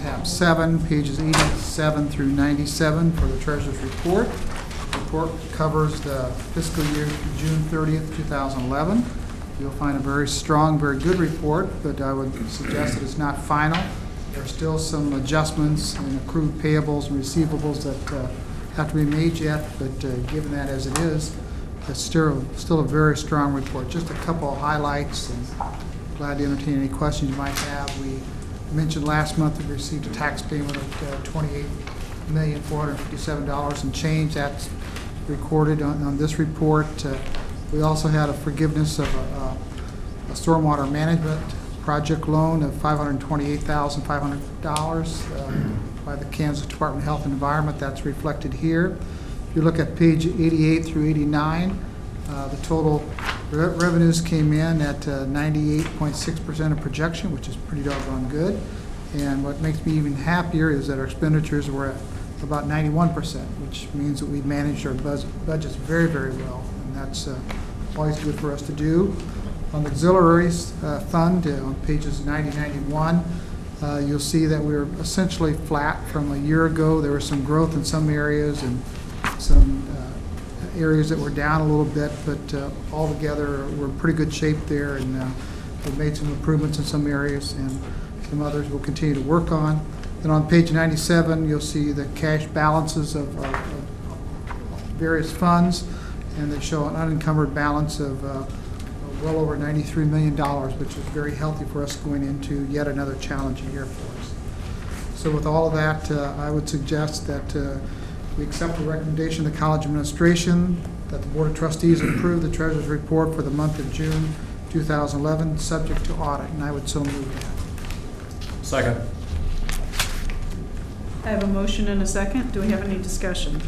tab 7, pages 87 through 97 for the treasurer's report. The report covers the fiscal year through June 30th, 2011. You'll find a very strong, very good report, but I would suggest that it's not final. There are still some adjustments in accrued payables and receivables that have to be made yet, but given that as it is, it's still a very strong report. Just a couple of highlights, and glad to entertain any questions you might have. We mentioned last month that we received a tax payment of $28,457 and change. That's recorded on this report. We also had a forgiveness of a stormwater management project loan of $528,500 by the Kansas Department of Health and Environment. That's reflected here. If you look at page 88 through 89, the total revenues came in at 98.6% of projection, which is pretty doggone good. And what makes me even happier is that our expenditures were at about 91%, which means that we've managed our budgets very, very well. And that's always good for us to do. On the auxiliaries fund, on pages 90-91, you'll see that we were essentially flat from a year ago. There was some growth in some areas and some areas that were down a little bit, but altogether we're in pretty good shape there, and we've made some improvements in some areas, and some others we'll continue to work on. Then on page 97, you'll see the cash balances of various funds, and they show an unencumbered balance of well over $93 million, which is very healthy for us going into yet another challenging year for us. So with all of that, I would suggest that we accept the recommendation of the college administration that the Board of Trustees approve the treasurer's report for the month of June 2011, subject to audit, and I would so move that. Second. I have a motion and a second. Do we have any discussion?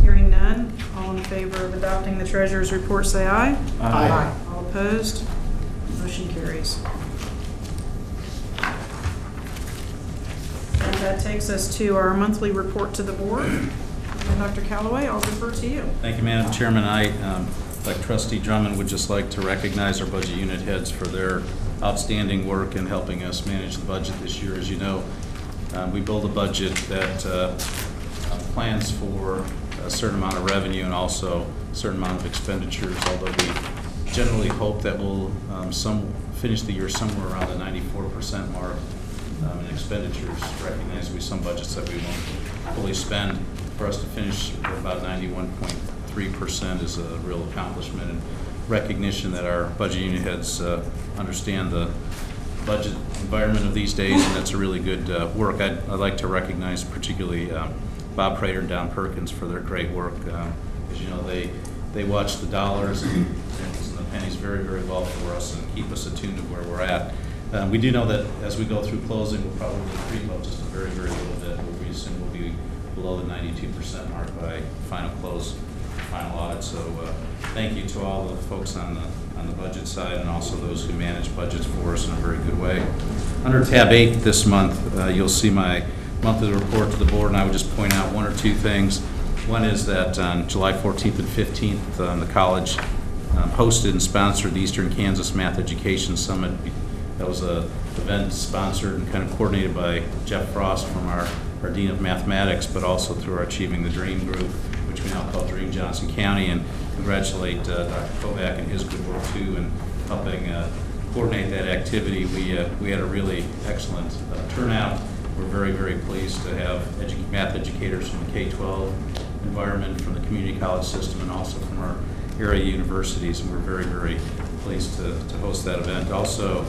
Hearing none, all in favor of adopting the treasurer's report, say aye. Aye. All opposed? Motion carries. And that takes us to our monthly report to the board. And Dr. Callaway, I'll defer to you. Thank you, Madam Chairman. I, like Trustee Drummond, would just like to recognize our budget unit heads for their outstanding work in helping us manage the budget this year. As you know, we build a budget that plans for a certain amount of revenue and also a certain amount of expenditures, although we generally hope that we'll finish the year somewhere around the 94% mark in expenditures, recognizing we some budgets that we won't fully spend. For us to finish at about 91.3% is a real accomplishment, and recognition that our budget unit heads understand the budget environment of these days, and that's a really good work. I'd like to recognize particularly Bob Prater and Don Perkins for their great work. As you know, they watch the dollars and the pennies very, very well for us and keep us attuned to where we're at. We do know that as we go through closing, we'll probably creep up just a very, very little bit, but we assume we'll be below the 92% mark by final close, final audit. So thank you to all the folks on the budget side and also those who manage budgets for us in a very good way. Under tab 8 this month, you'll see my monthly report to the board, and I would just point out one or two things. One is that on July 14th and 15th, the college hosted and sponsored the Eastern Kansas Math Education Summit. That was an event sponsored and kind of coordinated by Jeff Frost from our Dean of Mathematics, but also through our Achieving the Dream group, which we now call Dream Johnson County, and congratulate Dr. Kovac and his good work too in helping coordinate that activity. We had a really excellent turnout. We're very, very pleased to have math educators from the K-12 environment, from the community college system, and also from our area universities, and we're very, very pleased to host that event. Also,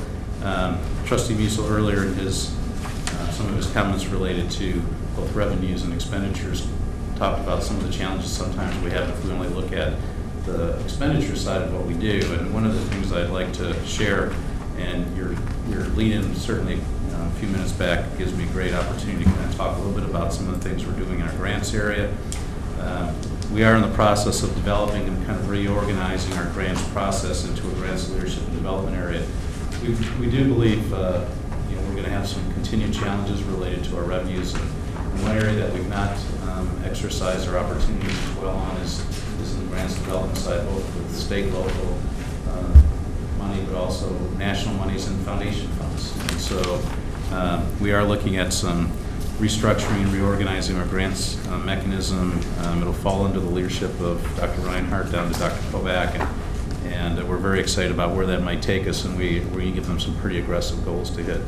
Trustee Musil earlier in some of his comments related to both revenues and expenditures talked about some of the challenges sometimes we have if we only look at the expenditure side of what we do. And one of the things I'd like to share And your lead-in certainly a few minutes back gives me a great opportunity to kind of talk a little bit about some of the things we're doing in our grants area. We are in the process of developing and kind of reorganizing our grants process into a grants leadership and development area. We do believe we're going to have some continued challenges related to our revenues. And one area that we've not exercised our opportunities as well on is in the grants development side, both with state, local money, but also national monies and foundation funds. And so we are looking at some restructuring and reorganizing our grants mechanism. It'll fall under the leadership of Dr. Reinhardt down to Dr. Kovac, and we're very excited about where that might take us, and we give them some pretty aggressive goals to hit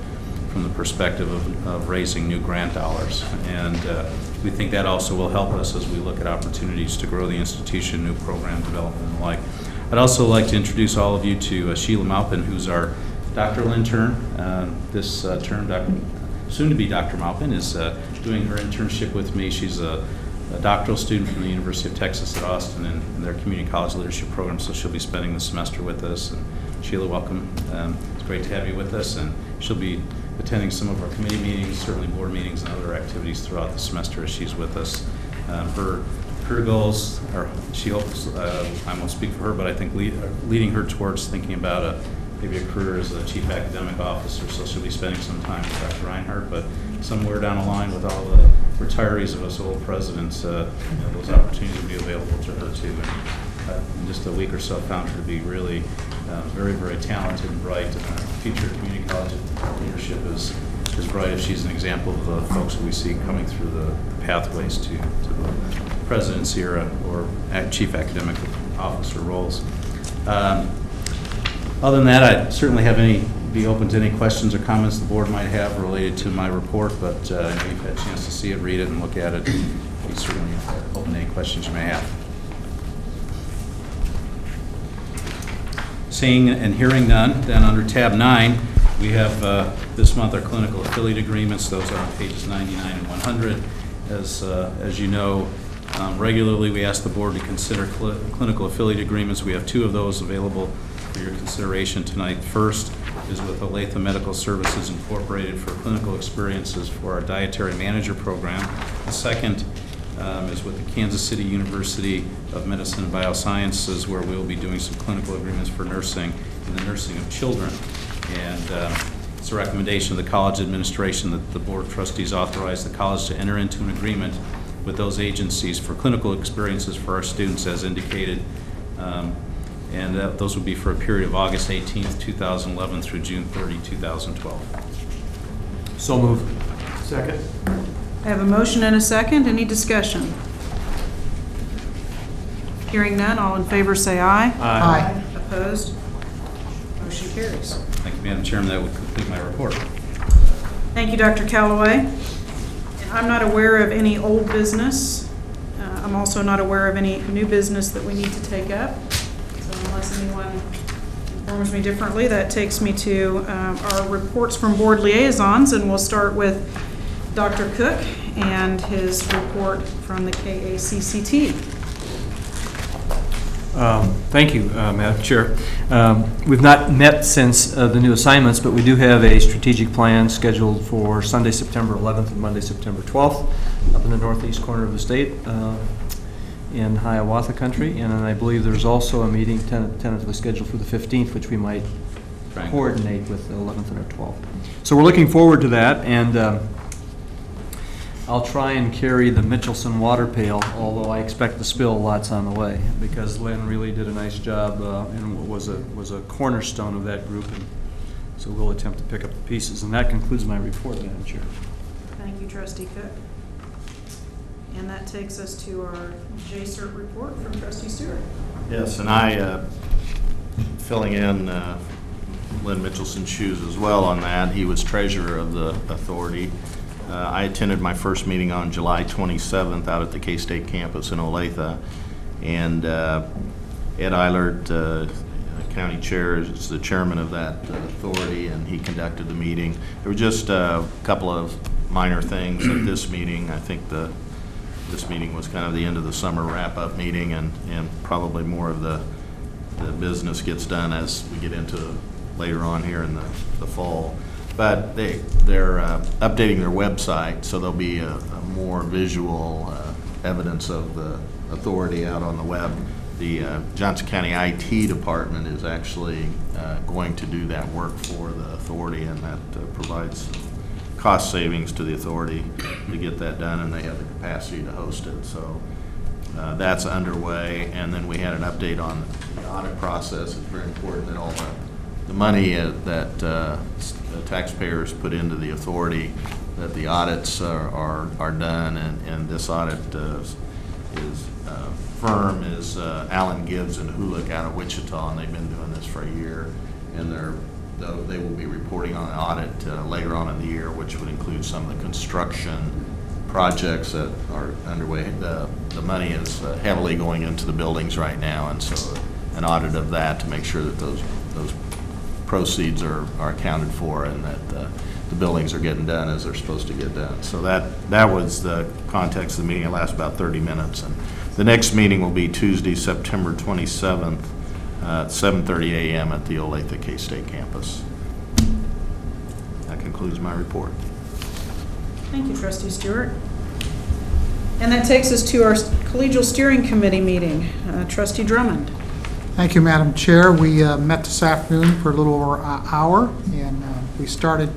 from the perspective of raising new grant dollars. And we think that also will help us as we look at opportunities to grow the institution, new program development and the like. I'd also like to introduce all of you to Sheila Maupin, who's our doctoral intern. This term, soon-to-be Dr. Maupin is doing her internship with me. She's a doctoral student from the University of Texas at Austin in their community college leadership program, so she'll be spending the semester with us. And Sheila, welcome. It's great to have you with us, and she'll be attending some of our committee meetings, certainly board meetings and other activities throughout the semester as she's with us. Her career goals are, she hopes, I won't speak for her, but I think leading her towards thinking about maybe a career as a chief academic officer, so she'll be spending some time with Dr. Reinhardt, but somewhere down the line with all the retirees of us old presidents, those opportunities will be available to her too. And in just a week or so, found her to be really very, very talented and bright, and our future community college leadership is bright if she's an example of the folks that we see coming through the pathways to the presidency or chief academic officer roles. Other than that, I'd certainly be open to any questions or comments the board might have related to my report, but I know you've had a chance to see it, read it, and look at it. Be certainly open to any questions you may have. Seeing and hearing none, then under tab 9, we have this month our clinical affiliate agreements. Those are on pages 99 and 100. As you know, regularly we ask the board to consider clinical affiliate agreements. We have 2 of those available for your consideration tonight. First is with Olathe Medical Services Incorporated for clinical experiences for our dietary manager program. The second is with the Kansas City University of Medicine and Biosciences, where we'll be doing some clinical agreements for nursing and the nursing of children. And it's a recommendation of the college administration that the Board of Trustees authorize the college to enter into an agreement with those agencies for clinical experiences for our students as indicated. And those will be for a period of August 18th, 2011 through June 30, 2012. So moved. Second. I have a motion and a second. Any discussion? Hearing none, all in favor say aye. Aye. Opposed? Motion carries. Thank you, Madam Chairman. That would complete my report. Thank you, Dr. Callaway. I'm not aware of any old business. I'm also not aware of any new business that we need to take up. So unless anyone informs me differently, that takes me to our reports from board liaisons, and we'll start with Dr. Cook and his report from the KACCT. Thank you, Madam Chair. We've not met since the new assignments, but we do have a strategic plan scheduled for Sunday, September 11th and Monday, September 12th, up in the northeast corner of the state in Hiawatha country. And then I believe there's also a meeting tentatively scheduled for the 15th, which we might coordinate with the 11th and the 12th. So we're looking forward to that, and I'll try and carry the Mitchelson water pail, although I expect to spill lots on the way, because Lynn really did a nice job and was a cornerstone of that group. And so we'll attempt to pick up the pieces. And that concludes my report, Madam Chair. Thank you, Trustee Cook. And that takes us to our JCERT report from Trustee Stewart. Yes, and I, filling in Lynn Mitchelson's shoes as well on that. He was treasurer of the authority. I attended my first meeting on July 27th out at the K-State campus in Olathe, and Ed Eilert, county chair, is the chairman of that authority, and he conducted the meeting. There were just a couple of minor things at this meeting. I think this meeting was kind of the end of the summer wrap-up meeting, and probably more of the business gets done as we get into later on here in the fall. But they're updating their website, so there'll be a more visual evidence of the authority out on the web. The Johnson County IT department is actually going to do that work for the authority, and that provides cost savings to the authority to get that done, and they have the capacity to host it. So that's underway. And then we had an update on the audit process. It's very important that all the money that the taxpayers put into the authority, that the audits are done, and this audit firm is Allen Gibbs and Hulick out of Wichita, and they've been doing this for a year, and they will be reporting on an audit later on in the year, which would include some of the construction projects that are underway. The money is heavily going into the buildings right now, and so an audit of that to make sure that those proceeds are accounted for, and that the buildings are getting done as they're supposed to get done. So that was the context of the meeting. It lasts about 30 minutes. And the next meeting will be Tuesday, September 27th, at 7:30 a.m. at the Olathe K-State campus. That concludes my report. Thank you, Trustee Stewart. And that takes us to our collegial steering committee meeting. Trustee Drummond. Thank you, Madam Chair. We met this afternoon for a little over an hour, and we started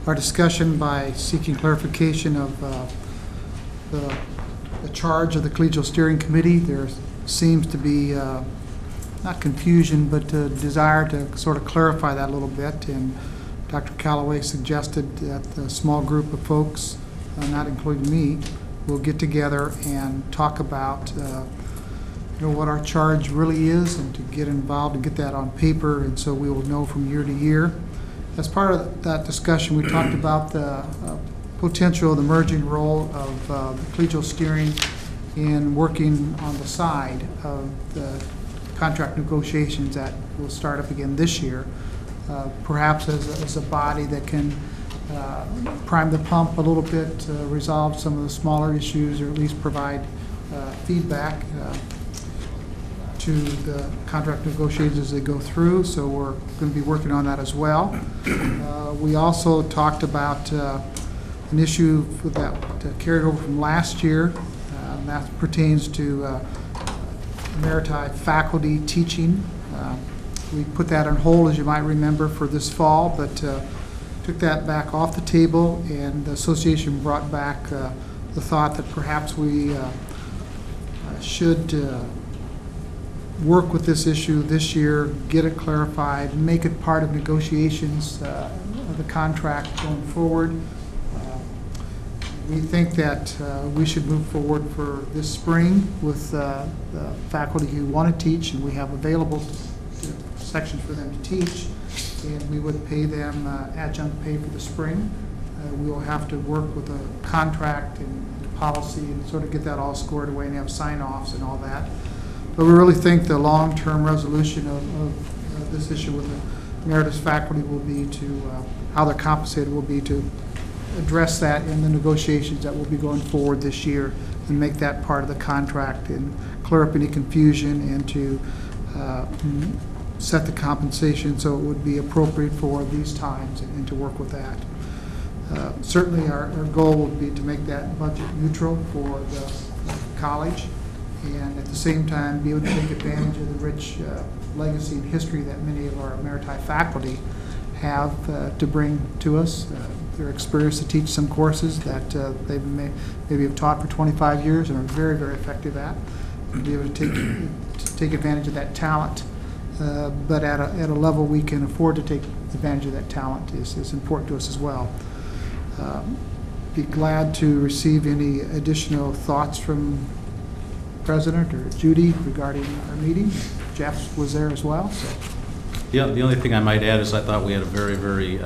our discussion by seeking clarification of the charge of the collegial steering committee. There seems to be not confusion, but a desire to sort of clarify that a little bit. And Dr. Callaway suggested that a small group of folks, not including me, will get together and talk about what our charge really is, and to get involved and get that on paper, and so we will know from year to year. As part of that discussion, we talked about the potential of the merging role of the collegial steering in working on the side of the contract negotiations that will start up again this year, perhaps as a body that can prime the pump a little bit, resolve some of the smaller issues, or at least provide feedback to the contract negotiations as they go through. So we're going to be working on that as well. We also talked about an issue that carried over from last year. That pertains to Emeriti faculty teaching. We put that on hold, as you might remember, for this fall, but took that back off the table, and the association brought back the thought that perhaps we should work with this issue this year, get it clarified, make it part of negotiations of the contract going forward. We think that we should move forward for this spring with the faculty who want to teach, and we have available sections for them to teach, and we would pay them adjunct pay for the spring. We will have to work with a contract and policy and sort of get that all squared away and have sign-offs and all that. But we really think the long-term resolution of this issue with the emeritus faculty will be to, how they're compensated will be to address that in the negotiations that will be going forward this year, and make that part of the contract and clear up any confusion, and to set the compensation so it would be appropriate for these times, and to work with that. Certainly our goal would be to make that budget neutral for the college, and at the same time be able to take advantage of the rich legacy and history that many of our Emeriti faculty have to bring to us. Their experience to teach some courses that they maybe have taught for 25 years and are very, very effective at, and be able to take advantage of that talent, but at a level we can afford to take advantage of that talent is important to us as well. Be glad to receive any additional thoughts from President or Judy regarding our meeting. Jeff was there as well. So. Yeah, the only thing I might add is I thought we had a very, very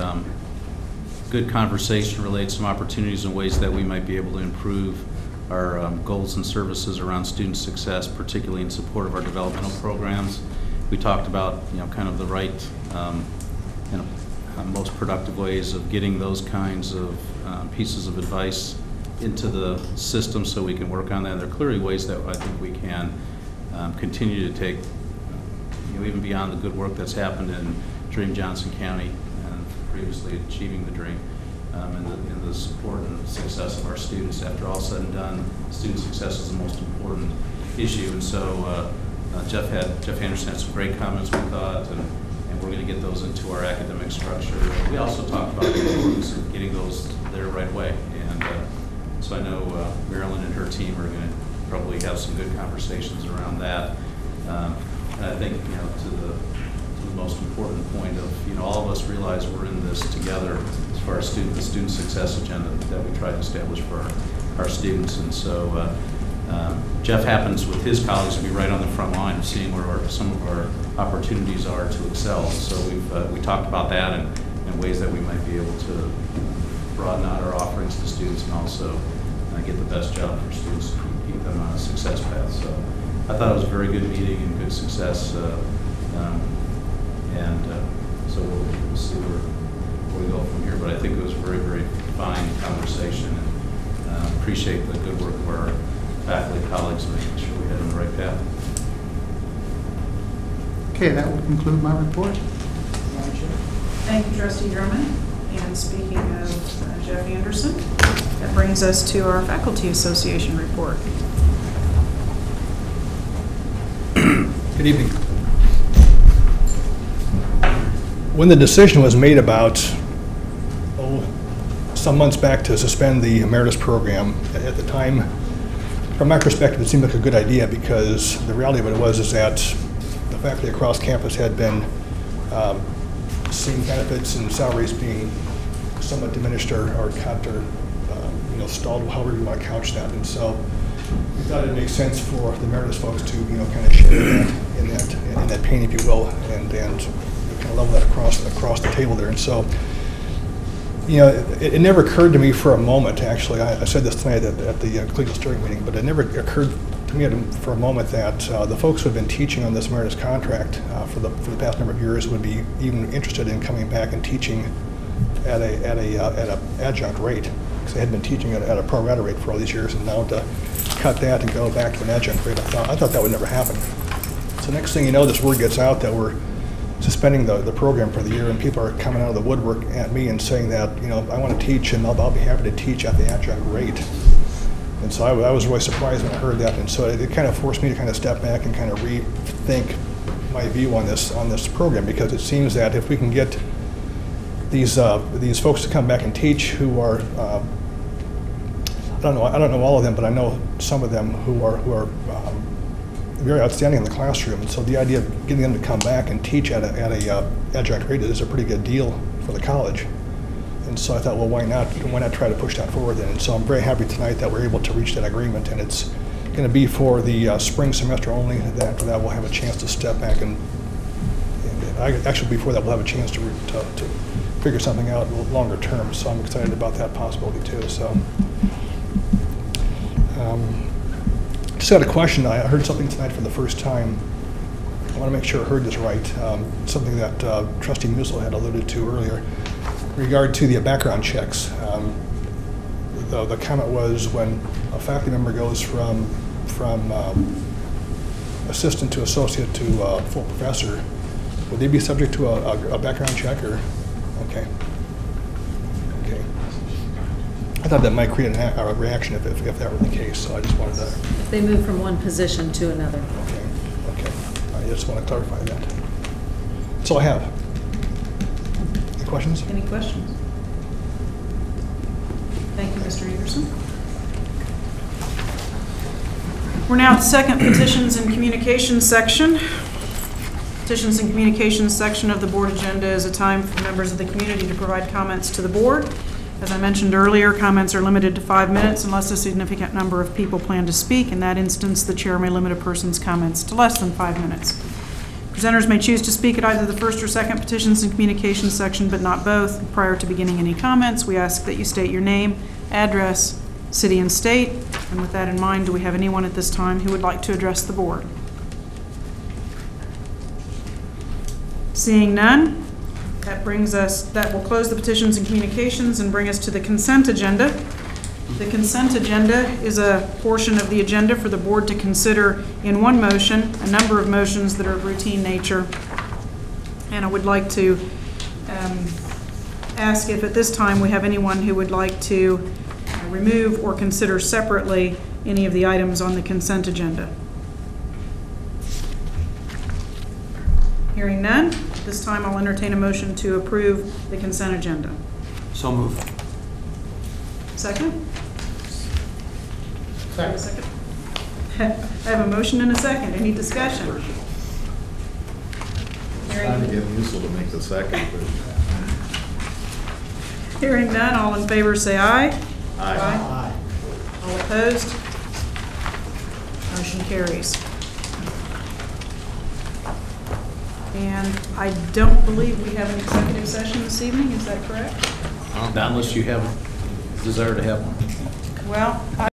good conversation related to some opportunities and ways that we might be able to improve our goals and services around student success, particularly in support of our developmental programs. We talked about, kind of the right, most productive ways of getting those kinds of pieces of advice into the system so we can work on that. And there are clearly ways that I think we can continue to take, even beyond the good work that's happened in Dream Johnson County and previously achieving the dream, and the support and success of our students. After all said and done, student success is the most important issue. And so Jeff Anderson had some great comments, we thought, and we're going to get those into our academic structure. We also talked about the importance of getting those there right away. And so I know Marilyn and her team are going to probably have some good conversations around that. And I think, to the most important point of, all of us realize we're in this together as far as the student success agenda that we try to establish for our students. And so Jeff happens with his colleagues to be right on the front line of seeing where some of our opportunities are to excel. So we talked about that and ways that we might be able to broaden out our offerings to students and also get the best job for students to keep them on a success path. So I thought it was a very good meeting and good success. So we'll see where we go from here. But I think it was a very, very fine conversation, and appreciate the good work of our faculty colleagues making sure we head on the right path. Okay, that will conclude my report. Thank you, Trustee Drummond. And speaking of Jeff Anderson, that brings us to our Faculty Association report. Good evening. When the decision was made about some months back to suspend the emeritus program, at the time, from my perspective, it seemed like a good idea because the reality of it was that the faculty across campus had been seeing benefits and salaries being somewhat diminished or cut or stalled, however you want to couch that. And so we thought it made sense for the emeritus folks to kind of share in that pain, if you will, and kind of level that across the table there. And so it never occurred to me for a moment, actually. I said this tonight at the collegial steering meeting, but it never occurred to me for a moment that the folks who have been teaching on this emeritus contract for the past number of years would be even interested in coming back and teaching at a adjunct rate, because they had been teaching at a pro rata rate for all these years, and now to cut that and go back to an adjunct rate, I thought that would never happen. So next thing you know, this word gets out that we're suspending the program for the year, and people are coming out of the woodwork at me and saying that, I want to teach, and I'll be happy to teach at the adjunct rate. And so I was really surprised when I heard that, and so it kind of forced me to kind of step back and kind of rethink my view on this program, because it seems that if we can get these folks to come back and teach who are I don't know all of them, but I know some of them who are very outstanding in the classroom. And so the idea of getting them to come back and teach at a adjunct rate is a pretty good deal for the college. And so I thought, well, why not try to push that forward then? And so I'm very happy tonight that we're able to reach that agreement, and it's going to be for the spring semester only. And after that, we'll have a chance to step back and actually before that, we'll have a chance to figure something out longer term. So I'm excited about that possibility too. So. Just got a question. I heard something tonight for the first time. I want to make sure I heard this right. Something that Trustee Musil had alluded to earlier in regard to the background checks. The comment was when a faculty member goes from assistant to associate to full professor, would they be subject to a background check or? Okay. I thought that might create a reaction if that were the case, so I just wanted to. If they move from one position to another. Okay. I just want to clarify that. That's all I have. Any questions? Any questions? Thank you, Mr. Anderson. We're now at the second petitions and communications section. Petitions and communications section of the board agenda is a time for members of the community to provide comments to the board. As I mentioned earlier, comments are limited to 5 minutes unless a significant number of people plan to speak. In that instance, the chair may limit a person's comments to less than 5 minutes. Presenters may choose to speak at either the first or second petitions and communications section, but not both. Prior to beginning any comments, we ask that you state your name, address, city and state. And with that in mind, do we have anyone at this time who would like to address the board? Seeing none, that will close the petitions and communications and bring us to the consent agenda. The consent agenda is a portion of the agenda for the board to consider in one motion, a number of motions that are of routine nature, And I would like to ask if at this time we have anyone who would like to remove or consider separately any of the items on the consent agenda. Hearing none, this time I'll entertain a motion to approve the consent agenda. So moved. Second? Second. I have a motion and a second. Any discussion? Trying to get Musil to make the second. Hearing none, all in favor say aye. Aye. All opposed? Motion carries. And I don't believe we have an executive session this evening, is that correct? Not unless you have a desire to have one. Well,